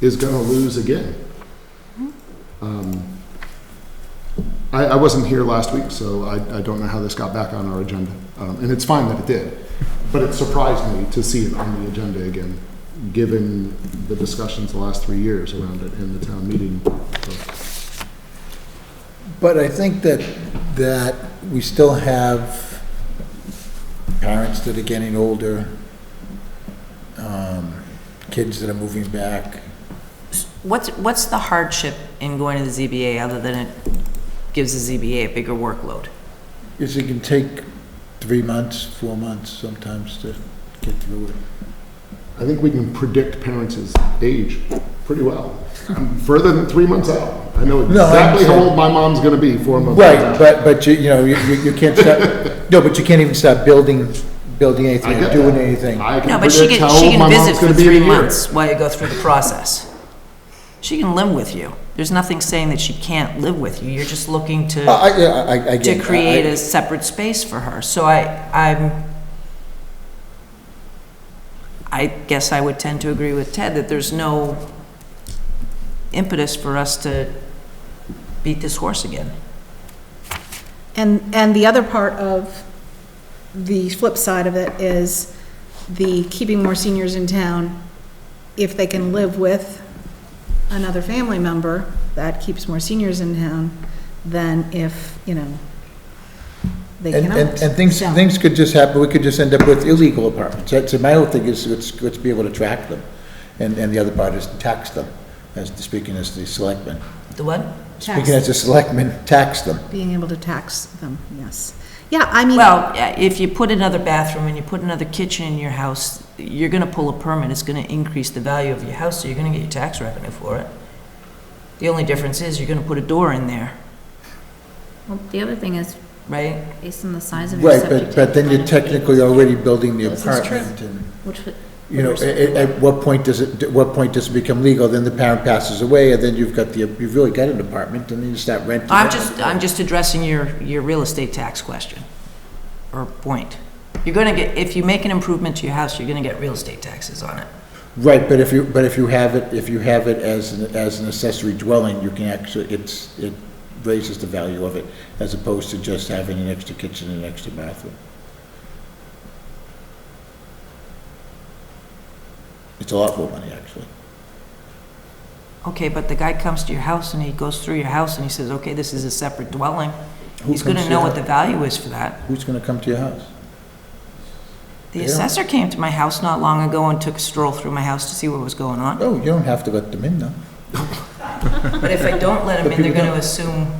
is gonna lose again. I wasn't here last week, so I don't know how this got back on our agenda. And it's fine that it did, but it surprised me to see it on the agenda again, given the discussions the last 3 years around it in the town meeting. So.
But I think that we still have parents that are getting older, kids that are moving back.
What's the hardship in going to the ZBA other than it gives the ZBA a bigger workload?
Is it can take 3 months, 4 months sometimes to get through it.
I think we can predict parents' age pretty well. Further than 3 months out. I know exactly how old my mom's gonna be 4 months out.
Right, but you can't start, no, but you can't even start building anything,
I get
doing
that.
anything.
I can
No, but she
predict how old
can
my
visit
mom's
for
gonna be in
3
a year.
months while you go through the process. She can live with you. There's nothing saying that she can't live with you. You're just looking to
I get it.
create a separate space for her. So I guess I would tend to agree with Ted that there's no impetus for us to beat this horse again.
And the other part of the flip side of it is the keeping more seniors in town, if they can live with another family member, that keeps more seniors in town than if, they cannot.
And things could just happen, we could just end up with illegal apartments. That's, my whole thing is, let's be able to track them. And the other part is tax them, speaking as the selectmen.
The what?
Speaking as the selectmen, tax them.
Being able to tax them, yes. Yeah, I mean.
Well, if you put another bathroom and you put another kitchen in your house, you're gonna pull a permit, it's gonna increase the value of your house, so you're gonna get your tax revenue for it. The only difference is you're gonna put a door in there,
Well, the other thing is,
right?
based on the size of your
Right,
septic
but then you're
tank,
technically already building the
This is true.
apartment and,
which would,
at what point does it become legal? Then the parent passes away and then you've really got an apartment and then you start renting.
I'm just addressing your real estate tax question, or point. You're gonna get, if you make an improvement to your house, you're gonna get real estate taxes on it.
Right, but if you have it as an accessory dwelling, you can actually, raises the value of it, as opposed to just having an extra kitchen and an extra bathroom. It's a lot more money, actually.
Okay, but the guy comes to your house and he goes through your house and he says, okay, this is a separate dwelling.
Who
He's gonna
comes to
know
your
what the value is for that.
Who's gonna come to your house?
The
Yeah.
assessor came to my house not long ago and took a stroll through my house to see what was going on.
Oh, you don't have to let them in, though.
But if I don't let them in, they're gonna assume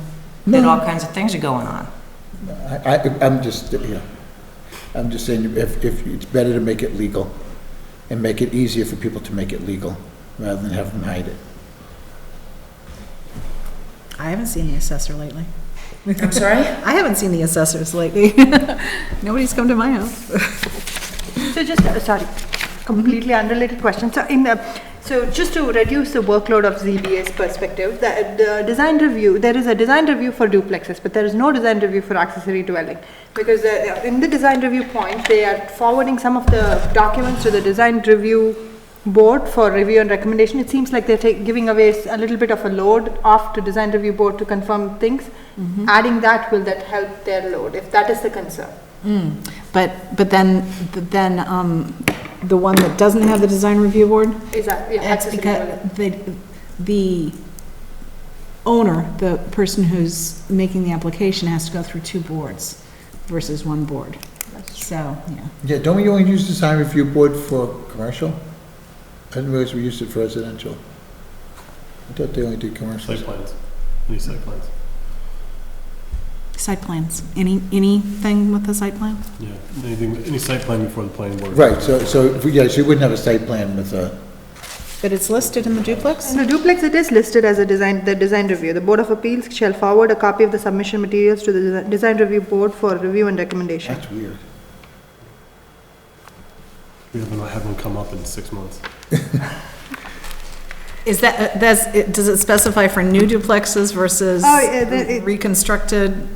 that all kinds of things are going on.
I'm just, I'm just saying, if it's better to make it legal, and make it easier for people to make it legal, rather than have them hide it.
I haven't seen the assessor lately.
I'm sorry?
I haven't seen the assessors lately. Nobody's come to my house.
So just, sorry, completely unrelated question. So just to reduce the workload of ZBA's perspective, the design review, there is a design review for duplexes, but there is no design review for accessory dwelling. Because in the design review point, they are forwarding some of the documents to the design review board for review and recommendation. It seems like they're giving away a little bit of a load off to design review board to confirm things. Adding that, will that help their load, if that is the concern?
But then, the one that doesn't have the design review board,
Is that, yeah,
that's
accessory
because
dwelling.
the owner, the person who's making the application has to go through two boards versus one board. So, yeah.
Yeah, don't we only use design review board for commercial? I didn't realize we used it for residential. I thought they only did commercial.
Site plans, any site plans,
Site plans, anything with the site plan?
yeah, any site plan before the planning board.
Right, so you wouldn't have a site plan with a,
But it's listed in the duplex?
In the duplex, it is listed as the design review. The Board of Appeals shall forward a copy of the submission materials to the design review board for review and recommendation.
that's weird.
We haven't had one come up in 6 months.
Is that, does it specify for new duplexes versus
Oh, yeah,
reconstructed?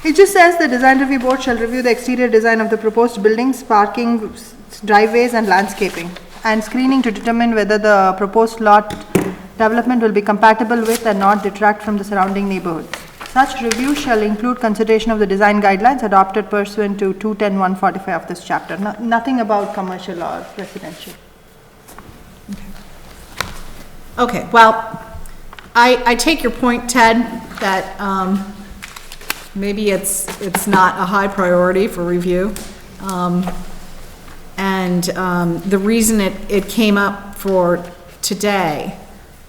It just says the design review board shall review the exterior design of the proposed buildings, parking, driveways and landscaping, and screening to determine whether the proposed lot development will be compatible with and not detract from the surrounding neighborhood. Such review shall include consideration of the design guidelines adopted pursuant to 210-145 of this chapter. Nothing about commercial or residential.
Okay, well, I take your point, Ted, that maybe it's not a high priority for review. And the reason it came up for today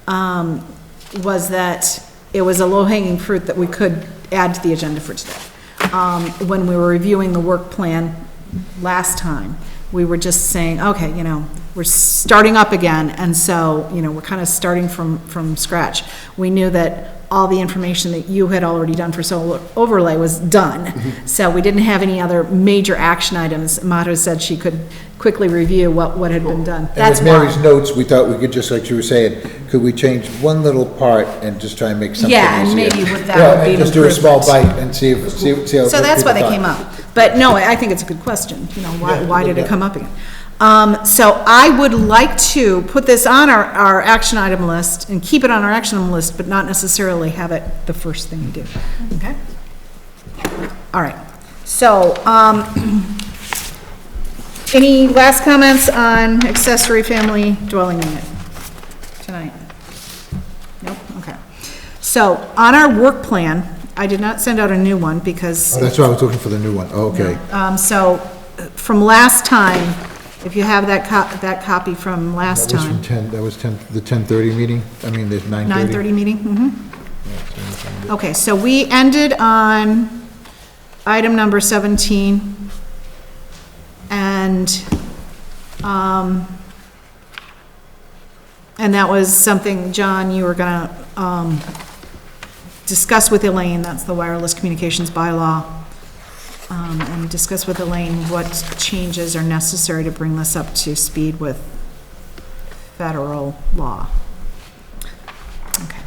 was that it was a low-hanging fruit that we could add to the agenda for today. When we were reviewing the work plan last time, we were just saying, okay, we're starting up again, and so, we're kind of starting from scratch. We knew that all the information that you had already done for solar overlay was done, so we didn't have any other major action items. Madhu said she could quickly review what had been done.
And
That's
with Mary's
why.
notes, we thought we could, just like you were saying, could we change one little part and just try and make something easier?
Yeah, and maybe with that
Yeah,
would be
and
an
just do a small
improvement.
bite and see how.
So that's why they came up. But no, I think it's a good question, why did it come up again? So I would like to put this on our action item list and keep it on our action item list, but not necessarily have it the first thing we do. Okay? All right. So, any last comments on accessory family dwelling unit tonight? Nope, okay. So, on our work plan, I did not send out a new one because.
Oh, that's why I was looking for the new one, oh, okay.
So, from last time, if you have that copy from last
That was from
time.
10, that was 10, the 10:30 meeting? I mean, there's 9:30?
9:30 meeting, Okay, so we ended on item number 17. And that was something, John, you were gonna, discuss with Elaine, that's the wireless communications bylaw. And discuss with Elaine what changes are necessary to bring this up to speed with federal law. Okay.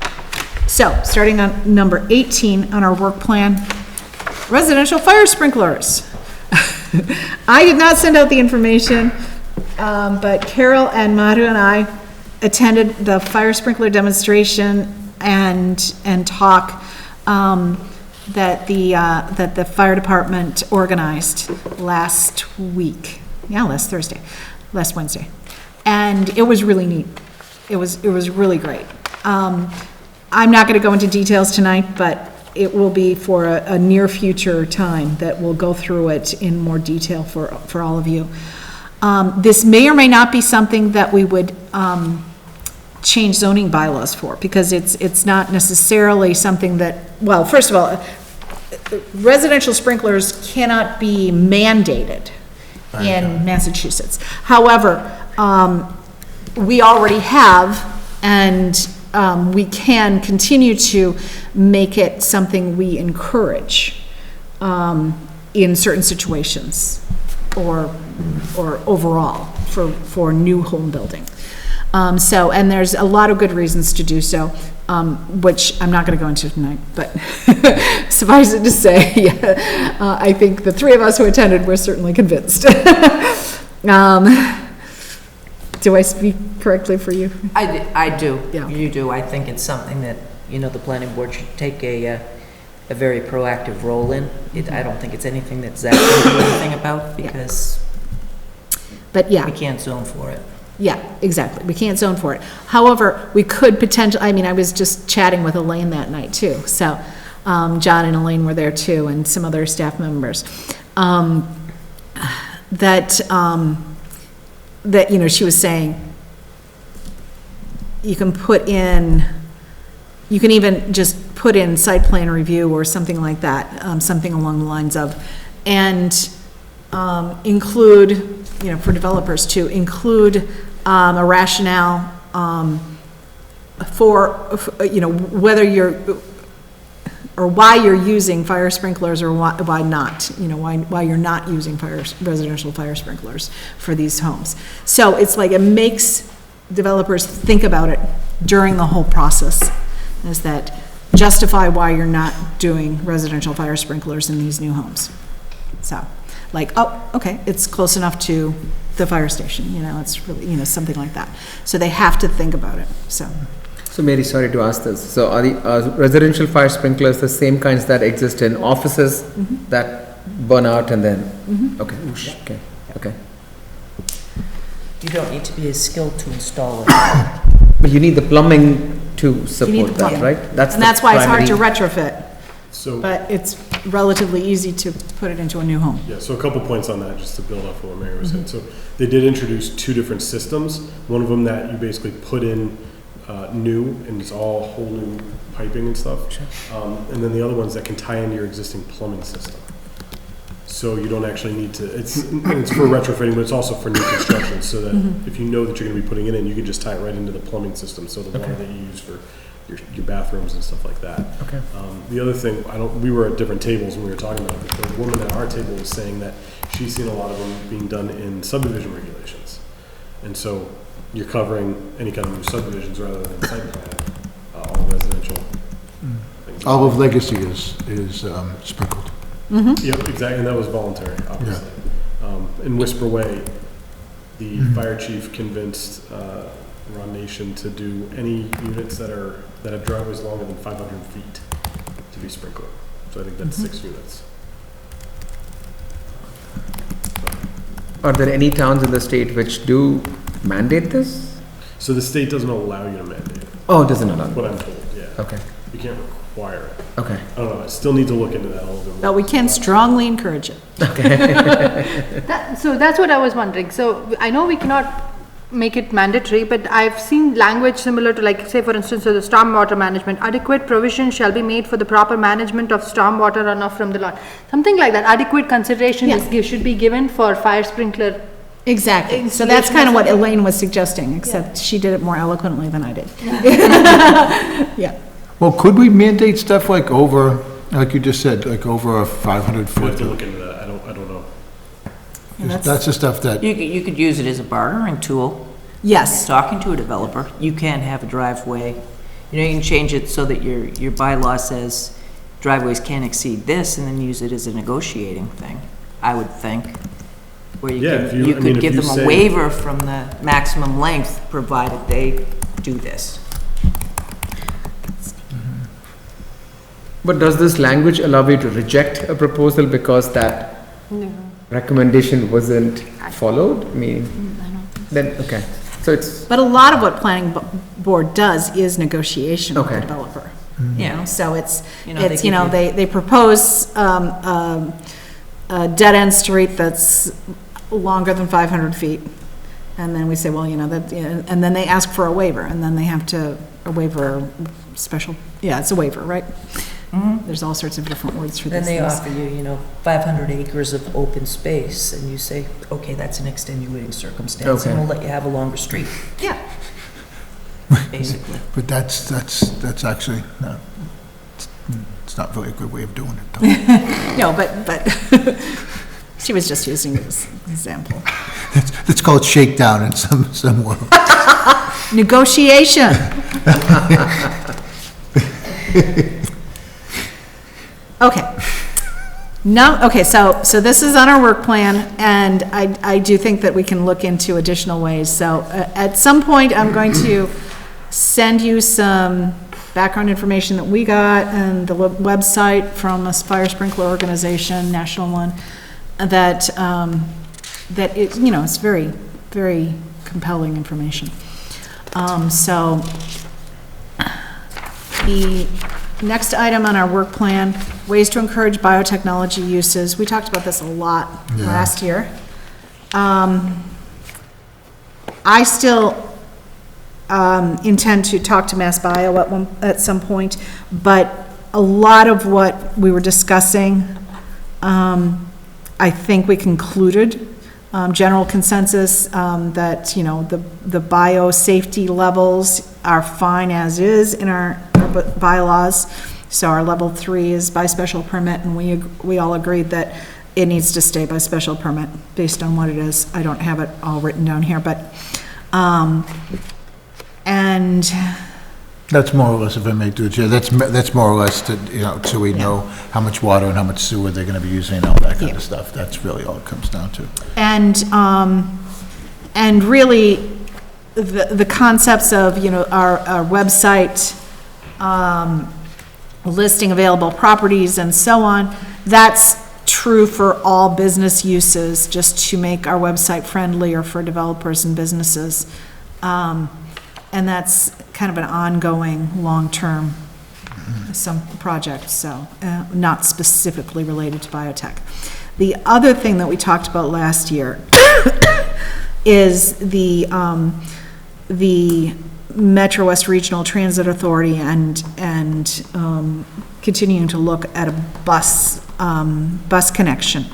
So, starting on number 18 on our work plan, residential fire sprinklers. I did not send out the information, but Carol and Madhu and I attended the fire sprinkler demonstration and talk that the fire department organized last week. Yeah, last Wednesday. And it was really neat. It was really great. I'm not going to go into details tonight, but it will be for a near future time that we'll go through it in more detail for all of you. This may or may not be something that we would change zoning bylaws for, because it's not necessarily something that, well, first of all, residential sprinklers cannot be mandated in Massachusetts. However, we already have, and we can continue to make it something we encourage in certain situations or overall for new home building. And there's a lot of good reasons to do so, which I'm not going to go into tonight, but suffice it to say, I think the three of us who attended were certainly convinced. Do I speak correctly for you?
I do.
Yeah.
You do. I think it's something that, the planning board should take a very proactive role in. I don't think it's anything that Zach can do anything about, because
But yeah.
we can't zone for it.
Yeah, exactly. We can't zone for it. However, we could potentially, I was just chatting with Elaine that night too. So, John and Elaine were there too, and some other staff members. That she was saying, you can even just put in site plan review or something like that, something along the lines of, and include, for developers to include a rationale for whether you're, or why you're using fire sprinklers or why not, why you're not using residential fire sprinklers for these homes. So it's like, it makes developers think about it during the whole process, is that justify why you're not doing residential fire sprinklers in these new homes. So, like, oh, okay, it's close enough to the fire station, it's really, something like that. So they have to think about it, so.
So Mary, sorry to ask this. So are the residential fire sprinklers the same kinds that exist in offices that burn out and then? Okay. Okay.
You don't need to be as skilled to install it.
But you need the plumbing to support that,
plumbing.
right?
And that's why it's hard to retrofit,
So,
but it's relatively easy to put it into a new home.
yeah, so a couple points on that, just to build off what Mary was saying. So they did introduce two different systems. One of them that you basically put in new, and it's all whole new piping and stuff. And then the other ones that can tie into your existing plumbing system. So you don't actually need to, it's for retrofitting, but it's also for new construction, so that if you know that you're gonna be putting it in, you can just tie it right into the plumbing system, so the water that you use for your bathrooms and stuff like that.
Okay.
The other thing, we were at different tables when we were talking about it, but the woman at our table was saying that she's seen a lot of them being done in subdivision regulations. And so you're covering any kind of new subdivisions rather than site plan, all residential things.
All of Legacy is sprinkled.
Yep, exactly, and that was voluntary, obviously. In Whisper Way, the fire chief convinced Ron Nation to do any units that have driveways longer than 500 feet to be sprinkled. So I think that's 6 units.
Are there any towns in the state which do mandate this?
So the state doesn't allow you to mandate it,
Oh, it doesn't allow.
what I'm told, yeah.
Okay.
You can't require it.
Okay.
I don't know, I still need to look into that a little bit more.
But we can strongly encourage it.
So that's what I was wondering. So I know we cannot make it mandatory, but I've seen language similar to, like, say for instance, so the stormwater management, adequate provision shall be made for the proper management of stormwater runoff from the lot. Something like that, adequate consideration should be given for fire sprinkler.
Exactly. So that's kind of what Elaine was suggesting, except she did it more eloquently than I did. Yeah.
Well, could we mandate stuff like over, like you just said, like over a 500
We have to
foot?
look into that, I don't know.
That's the stuff that,
You could use it as a bartering tool.
Yes.
Talking to a developer, you can have a driveway, you can change it so that your bylaw says driveways can't exceed this, and then use it as a negotiating thing, I would think. Where
Yeah, if you-
you
I mean,
could
if
give
you
them
say-
a waiver from the maximum length, provided they do this.
But does this language allow you to reject a proposal because that recommendation wasn't followed? I mean, then, okay, so it's,
But a lot of what planning board does is negotiation with the
Okay.
developer.
Yeah.
So it's,
You know, they
it's, you
give
know,
you-
they propose, a dead-end street that's longer than 500 feet. And then we say, well, you know, that, and then they ask for a waiver, and then they have to, a waiver, special, yeah, it's a waiver, right? There's all sorts of different words for
Then
these
they
things.
offer you, 500 acres of open space, and you say, okay, that's an extenuating circumstance, and
Okay.
we'll let you have a longer street,
Yeah,
basically.
But that's actually, it's not really a good way of doing it, though.
no, but she was just using this example.
It's called shakedown in some world.
Negotiation. Okay. No, okay, so this is on our work plan, and I do think that we can look into additional ways. So at some point, I'm going to send you some background information that we got and the website from a fire sprinkler organization, national one, that, that it, it's very, very compelling information. So the next item on our work plan, ways to encourage biotechnology uses. We talked about this a lot last year. I still intend to talk to Mass Bio at some point, but a lot of what we were discussing, I think we concluded, general consensus, that, the biosafety levels are fine as is in our bylaws. So our level 3 is by special permit, and we all agreed that it needs to stay by special permit based on what it is. I don't have it all written down here, but, and
That's more or less, if I may do it, Chair, that's more or less to, so we know how much water and how much sewer they're gonna be using and all that kind of stuff. That's really all it comes down to.
And really, the concepts of, our website, listing available properties and so on, that's true for all business uses, just to make our website friendlier for developers and businesses. And that's kind of an ongoing, long-term, some project, so, not specifically related to biotech. The other thing that we talked about last year is the Metro West Regional Transit Authority and continuing to look at a bus connection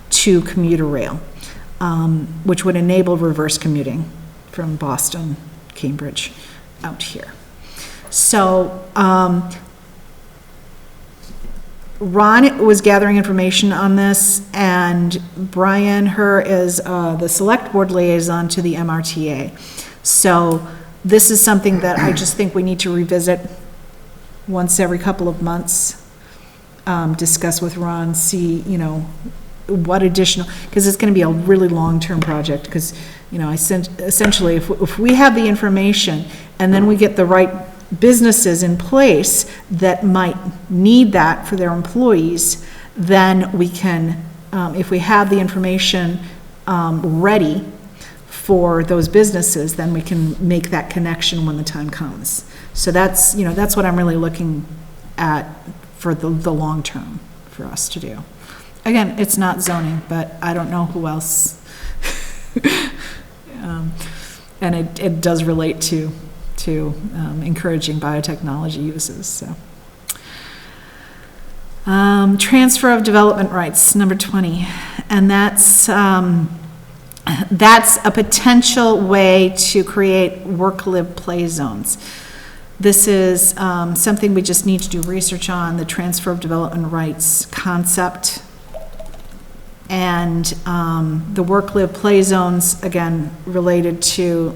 to commuter rail, which would enable reverse commuting from Boston, Cambridge, out here. So, Ron was gathering information on this, and Brian Herr is the Select Board liaison to the MRTA. So this is something that I just think we need to revisit once every couple of months, discuss with Ron, see, what additional, because it's going to be a really long-term project, because, essentially, if we have the information and then we get the right businesses in place that might need that for their employees, then we can, if we have the information ready for those businesses, then we can make that connection when the time comes. So that's, that's what I'm really looking at for the long term for us to do. Again, it's not zoning, but I don't know who else. And it does relate to encouraging biotechnology uses, so. Transfer of development rights, number 20. And that's a potential way to create work-live play zones. This is something we just need to do research on, the transfer of development rights concept. And the work-live play zones, again, related to,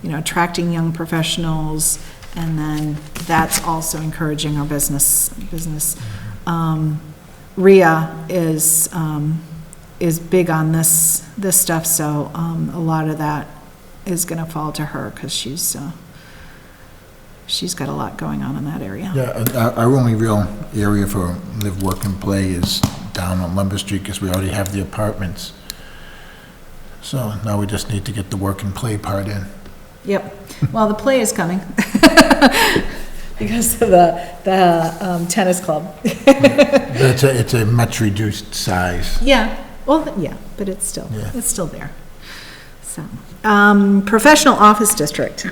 attracting young professionals, and then that's also encouraging our business. RIA is big on this stuff, so a lot of that is going to fall to her, because she's got a lot going on in that area.
Yeah, our only real area for live, work, and play is down on Lumber Street, because we already have the apartments. So now we just need to get the work and play part in.
Yep, well, the play is coming. Because of the tennis club.
It's a much reduced size.
Yeah, well, yeah, but it's still
Yeah.
there. So, professional office district.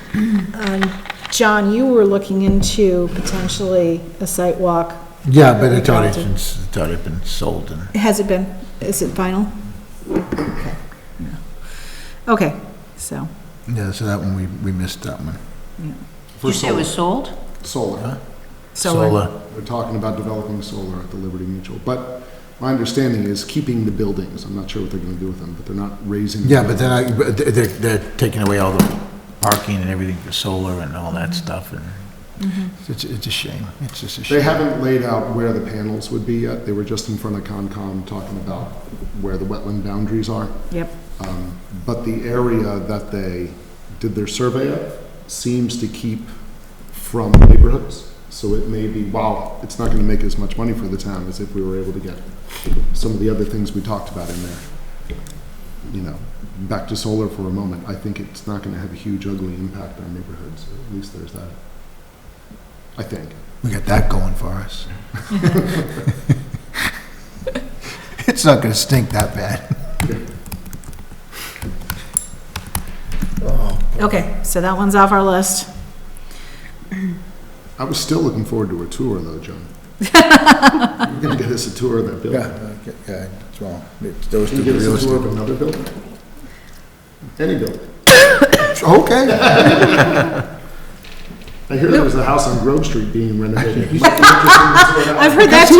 John, you were looking into potentially a site walk.
Yeah, but it's already been sold, and
Has it been, is it final? Okay. Yeah. Okay, so,
yeah, so that one, we missed that one.
You say it was sold?
Solar.
Solar.
They're talking about developing solar at the Liberty Mutual, but my understanding is keeping the buildings. I'm not sure what they're gonna do with them, but they're not raising.
Yeah, but then they're taking away all the parking and everything for solar and all that stuff, and it's a shame. It's just a shame.
They haven't laid out where the panels would be yet. They were just in front of Concom talking about where the wetland boundaries are.
yep,
But the area that they did their survey of seems to keep from neighborhoods. So it may be, while it's not gonna make as much money for the town as if we were able to get some of the other things we talked about in there. You know, back to solar for a moment, I think it's not gonna have a huge ugly impact on neighborhoods. At least there's that. I think.
We got that going for us. It's not gonna stink that bad.
okay, so that one's off our list.
I was still looking forward to a tour though, John. You're gonna get us a tour of that building.
Yeah, it's wrong. Those
Can
two
you get
real
us a tour
estate.
of another building? Any building.
Okay.
I hear there was a house on Grove Street being renovated. Might be interesting to tour that.
I've heard that too.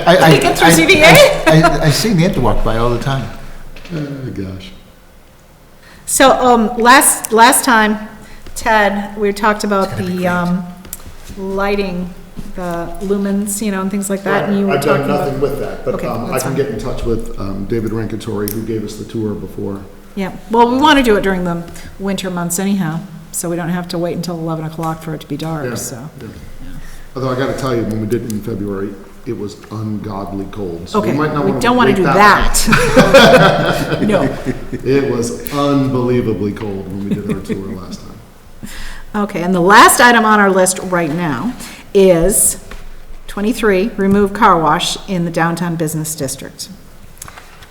I
Get through ZBA?
I see Nanta walk by all the time.
Oh, gosh.
So, last time, Ted, we talked about the, lighting, the lumens, you know, and things like that, and you were
I've done
talking about.
nothing with that, but
Okay,
I
that's
can
fine.
get in touch with David Rankatori, who gave us the tour before.
Yeah, well, we want to do it during the winter months anyhow, so we don't have to wait until 11 o'clock for it to be
Yeah,
dark, so.
yeah. Although I gotta tell you, when we did it in February, it was ungodly cold. So
Okay,
might not
we
wanna
don't want to
wait
do that. No.
It was unbelievably cold when we did our tour last time.
Okay, and the last item on our list right now is 23, remove car wash in the downtown business district.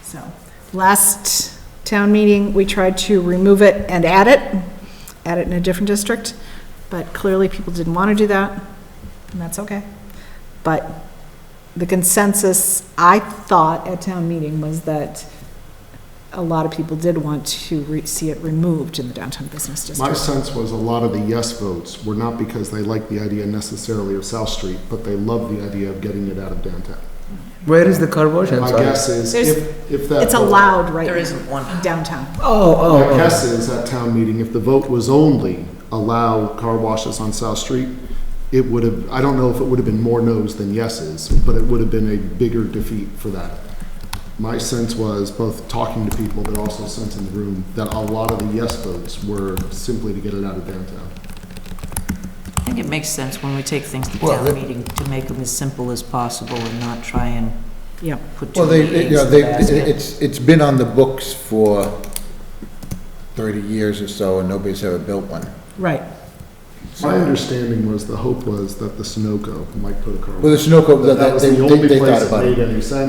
So, last town meeting, we tried to remove it and add it in a different district, but clearly people didn't want to do that, and that's okay. But the consensus, I thought, at town meeting was that a lot of people did want to see it removed in the downtown business
My
district.
sense was a lot of the yes votes were not because they liked the idea necessarily of South Street, but they loved the idea of getting it out of downtown.
Where is the car wash? I'm
My
sorry.
guess is
There's-
if that.
It's
vote-
allowed right
There
now
isn't one.
downtown.
Oh,
My guess is at town meeting, if the vote was only allow car washes on South Street, it would have, I don't know if it would have been more no's than yeses, but it would have been a bigger defeat for that. My sense was, both talking to people, but also sense in the room, that a lot of the yes votes were simply to get it out of downtown.
I think it makes sense when we take things to
Well,
town
they-
meeting to make them as simple as possible and not try and
Yep.
put too
Well,
many eggs in the basket.
it's been on the books for 30 years or so, and nobody's ever built one.
Right.
My understanding was, the hope was that the Sunoco might put a car.
Well, the Sunoco,
That was the only
they
place
thought
that
about
made
it.
any sense.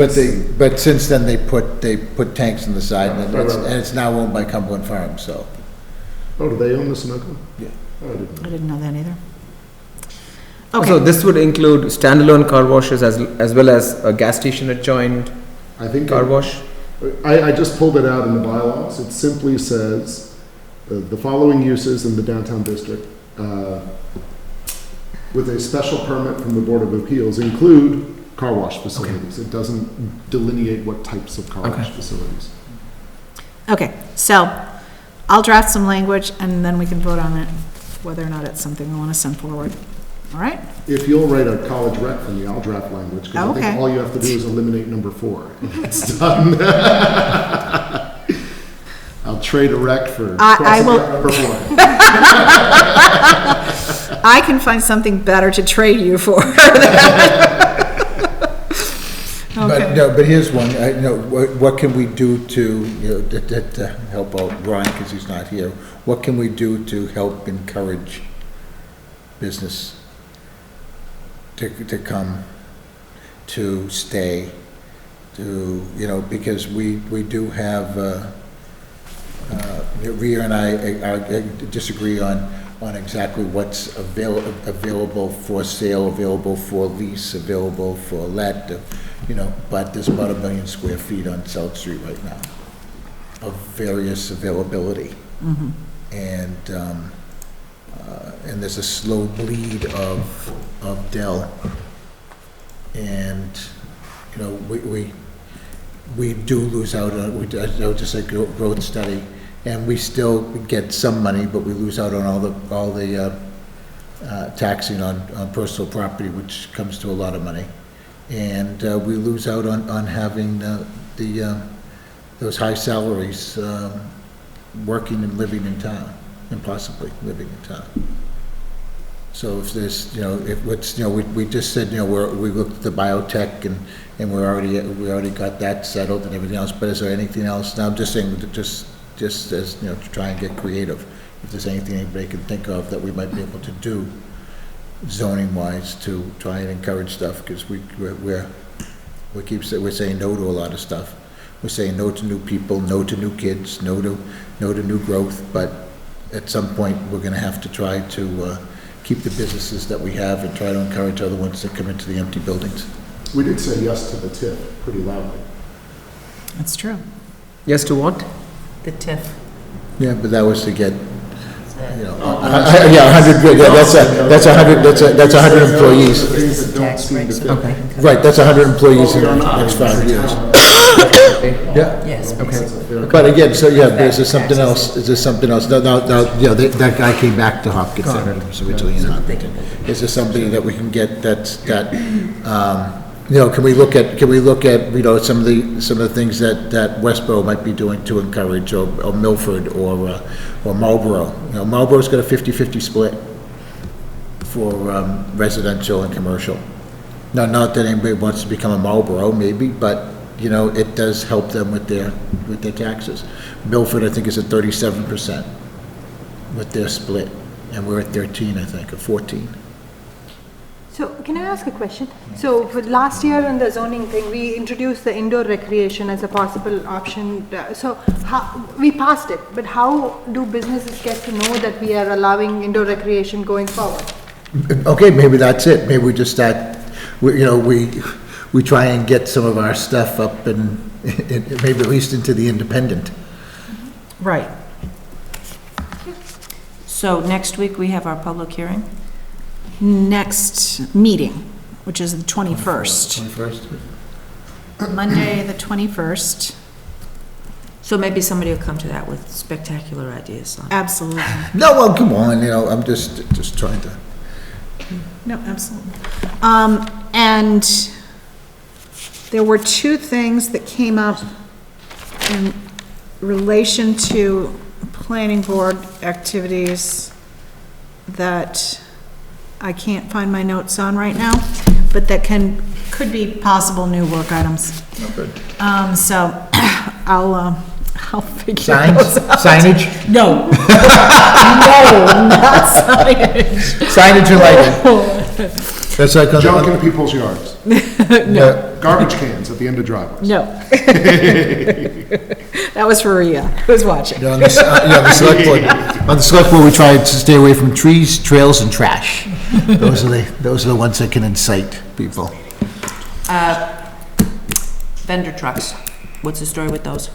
But since then, they put tanks on the side, and
Right,
it's,
right.
and it's now owned by Cumberland Farms, so.
Oh, do they own the Sunoco?
Yeah.
Oh, I didn't
I
know.
didn't know that either.
So
Okay,
this would include standalone car washes as well as a gas station adjoined
I think.
car wash?
I just pulled it out in the bylaws. It simply says, the following uses in the downtown district, with a special permit from the Board of Appeals, include car wash facilities. It doesn't delineate what types of car wash
Okay.
facilities.
okay, so I'll draft some language and then we can vote on it, whether or not it's something we want to send forward. All right?
If you'll write a college rep for me, I'll draft language, because I
Okay.
think all you have to do is eliminate number 4. It's done. I'll trade a rec for
I
crossing
will-
out number 4.
I can find something better to trade you for.
But, no, but here's one, you know, what can we do to, you know, to help out Brian, because he's not here? What can we do to help encourage business to come, to stay, to, you know, because we do have, Rhea and I disagree on exactly what's available for sale, available for lease, available for let, you know, but there's about 1 million square feet on South Street right now of various availability. And there's a slow bleed of Dell. And, you know, we do lose out on, just like growth study, and we still get some money, but we lose out on all the taxing on personal property, which comes to a lot of money. And we lose out on having those high salaries working and living in town, and possibly living in town. So if there's, you know, if what's, you know, we just said, you know, we looked at the biotech and we already got that settled and everything else, but is there anything else? Now, I'm just saying, just as, you know, to try and get creative, if there's anything anybody can think of that we might be able to do zoning wise to try and encourage stuff, because we're saying no to a lot of stuff. We're saying no to new people, no to new kids, no to new growth, but at some point, we're gonna have to try to keep the businesses that we have and try to encourage other ones that come into the empty buildings.
We did say yes to the TIF pretty loudly.
That's true.
Yes to what?
The TIF.
Yeah, but that was to get, you know, 100, that's 100 employees.
Things that don't seem to fit.
Right, that's 100 employees in the next 5 years. Yeah.
Yes.
Okay.
But again, so yeah, is there something else, now, you know, that guy came back to Hopkins, that was originally in Hopkins. Is there somebody that we can get you know, can we look at, you know, some of the things that Westboro might be doing to encourage, or Milford, or Marlboro? You know, Marlboro's got a 50-50 split for residential and commercial. Now, not that anybody wants to become a Marlboro, maybe, but, you know, it does help them with their taxes. Milford, I think, is at 37% with their split, and we're at 13, I think, or 14.
So can I ask a question? So for last year in the zoning thing, we introduced the indoor recreation as a possible option. So we passed it, but how do businesses get to know that we are allowing indoor recreation going forward?
Okay, maybe that's it. Maybe we just start, you know, we try and get some of our stuff up and maybe at least into the independent.
Right.
So next week, we have our public hearing?
Next meeting, which is the 21st.
21st?
Monday, the 21st.
So maybe somebody will come to that with spectacular ideas on it.
Absolutely.
No, well, come on, you know, I'm just trying to.
No, absolutely. And there were two things that came up in relation to planning board activities that I can't find my notes on right now, but that could be possible new work items. So I'll figure those out.
Signage?
No. No, not signage.
Signage and lighting. That's like.
Junk in people's yards.
No.
Garbage cans at the end of driveways.
No. That was for Rhea, who's watching.
On the select board, we try to stay away from trees, trails, and trash. Those are the ones that can incite people.
Vendor trucks, what's the story with those?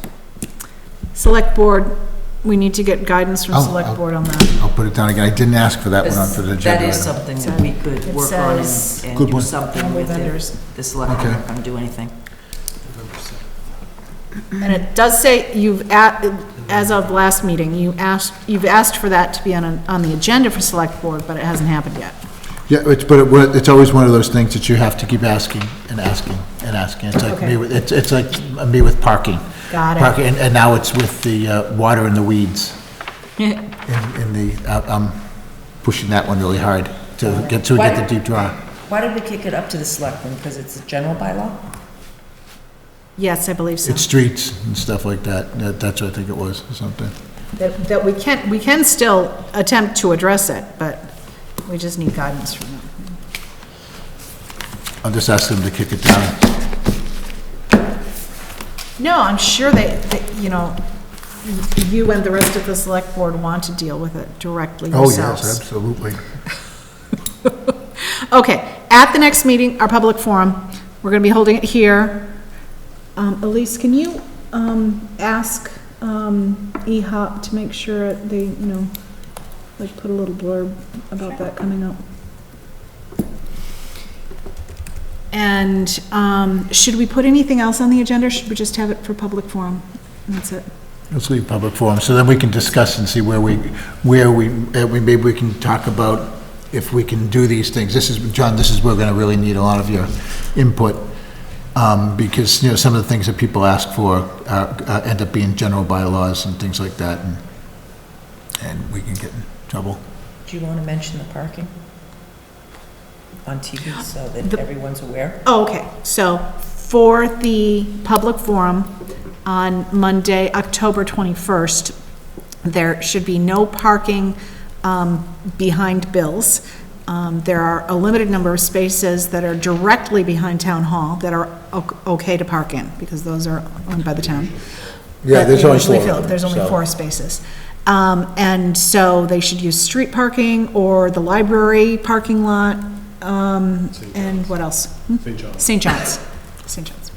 Select board, we need to get guidance from select board on that.
I'll put it down again. I didn't ask for that one on for the agenda.
That is
item.
something that we could
It
work on
says-
and
Good
do
one.
something with
vendors.
it. The select board
Okay.
aren't gonna do anything.
And it does say as of last meeting, you've asked for that to be on the agenda for select board, but it hasn't happened yet.
Yeah, it's always one of those things that you have to keep asking and asking and asking. It's like
Okay.
me with, it's like me with parking.
Got it.
Parking, and now it's with the water and the weeds. In the, pushing that one really hard to get the deep draw.
Why did we kick it up to the selectmen? Because it's a general bylaw?
Yes, I believe so.
It's streets and stuff like that. That's what I think it was, or something.
That we can still attempt to address it, but we just need guidance from them.
I'll just ask them to kick it down.
No, I'm sure you know, you and the rest of the select board want to deal with it directly
Oh,
yourselves.
yes, absolutely.
Okay, at the next meeting, our public forum, we're gonna be holding it here. Elise, can you, ask, EHOP to make sure they, you know, like, put a little blurb about that coming up? And, should we put anything else on the agenda, or should we just have it for public forum? And that's it.
Let's leave public forum, so then we can discuss and see where we, maybe we can talk about if we can do these things. This is, John, this is where we're gonna really need a lot of your input, because, you know, some of the things that people ask for end up being general bylaws and things like that, and we can get in trouble.
Do you want to mention the parking on TV so that everyone's aware?
Oh, okay, so for the public forum on Monday, October 21st, there should be no parking behind Bill's. There are a limited number of spaces that are directly behind Town Hall that are okay to park in, because those are owned by the town.
Yeah,
But
there's
they
only
usually
4
fill
of
up.
them,
There's only
so-
4 spaces. And so they should use street parking or the library parking lot, and what else?
St. John's.
St. John's. St. John's.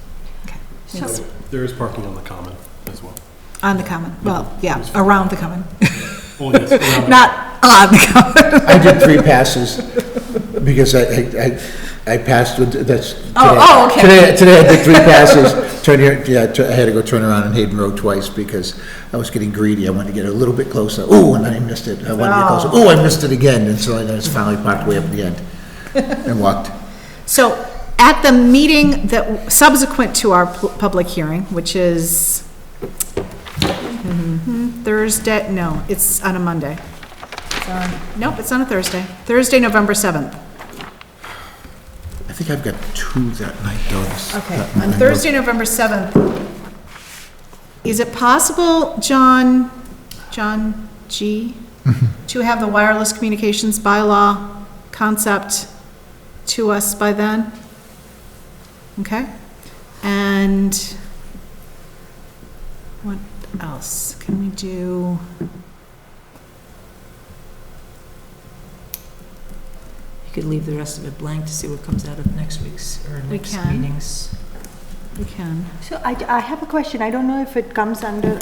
Okay. Yes.
There is parking on the common as well.
On the common, well, yeah, around the common,
Oh, yes, around-
not on the common.
I did 3 passes, because I passed with, that's.
Oh, okay.
Today I did 3 passes, turn here, I had to go turn around on Hayden Road twice, because I was getting greedy, I wanted to get a little bit closer, ooh, and then I missed it, I wanted to get closer, ooh, I missed it again, and so I just finally parked way up at the end, and walked.
So, at the meeting that, subsequent to our public hearing, which is Thursday, no, it's on a Monday. Nope, it's on a Thursday. Thursday, November 7th.
I think I've got 2 that night, though.
Okay, on Thursday, November 7th, is it possible, John G., to have the wireless communications bylaw concept to us by then? Okay? And what else can we do?
You could leave the rest of it blank to see what comes out of next week's or
We
next
can.
meeting's.
We can.
So I have a question. I don't know if it comes under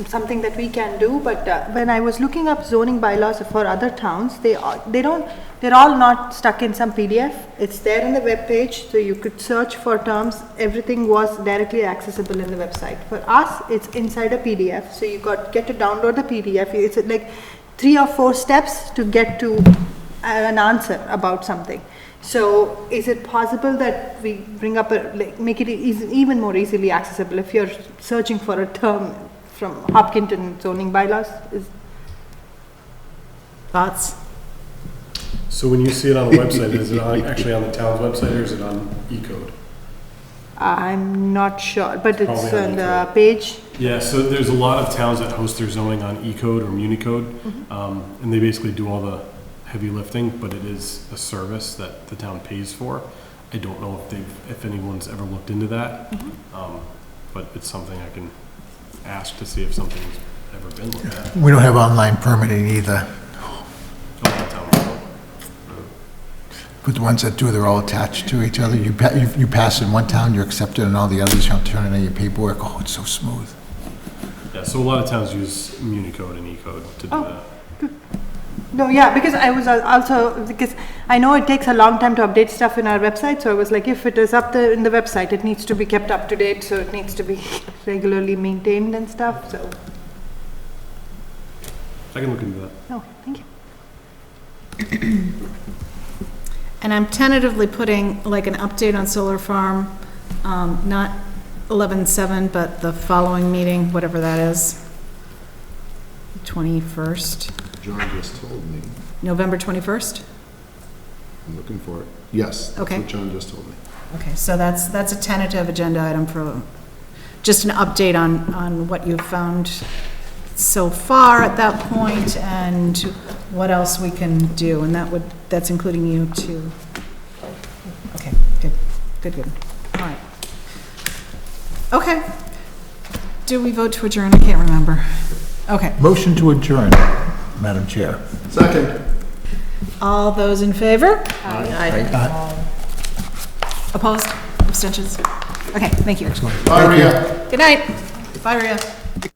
something that we can do, but when I was looking up zoning bylaws for other towns, they're all not stuck in some PDF. It's there in the web page, so you could search for terms. Everything was directly accessible in the website. For us, it's inside a PDF, so you get to download the PDF. It's like 3 or 4 steps to get to an answer about something. So is it possible that we bring up make it even more easily accessible if you're searching for a term from Hopkinton zoning bylaws?
Thoughts?
So when you see it on the website, is it actually on the town's website, or is it on eCode?
I'm not sure, but it's
Probably on
on the
eCode.
page.
Yeah, so there's a lot of towns that host their zoning on eCode or Municode, and they basically do all the heavy lifting, but it is a service that the town pays for. I don't know if anyone's ever looked into that, but it's something I can ask to see if something's ever been looked at.
We don't have online permitting either,
Oh, that town will.
but the ones that do, they're all attached to each other. You pass in one town, you're accepted in all the others, you don't turn in any paperwork. Oh, it's so smooth.
Yeah, so a lot of towns use Municode and eCode to do that.
No, yeah, because I was also, because I know it takes a long time to update stuff in our website, so I was like, if it is up there in the website, it needs to be kept up to date, so it needs to be regularly maintained and stuff, so,
I can look into that.
no, thank you.
And I'm tentatively putting like an update on solar farm, not 11/7, but the following meeting, whatever that is, 21st.
John just told me.
November 21st?
I'm looking for it. Yes, that's
Okay.
what John just told me.
Okay, so that's a tentative agenda item for, just an update on what you've found so far at that point and what else we can do, and that's including you too. Okay, good. All right. Okay. Do we vote to adjourn? I can't remember. Okay.
Motion to adjourn, Madam Chair.
Second.
All those in favor?
Aye.
Opposed? Abstentions? Okay, thank you.
Bye, Rhea.
Good night. Bye, Rhea.
Okay.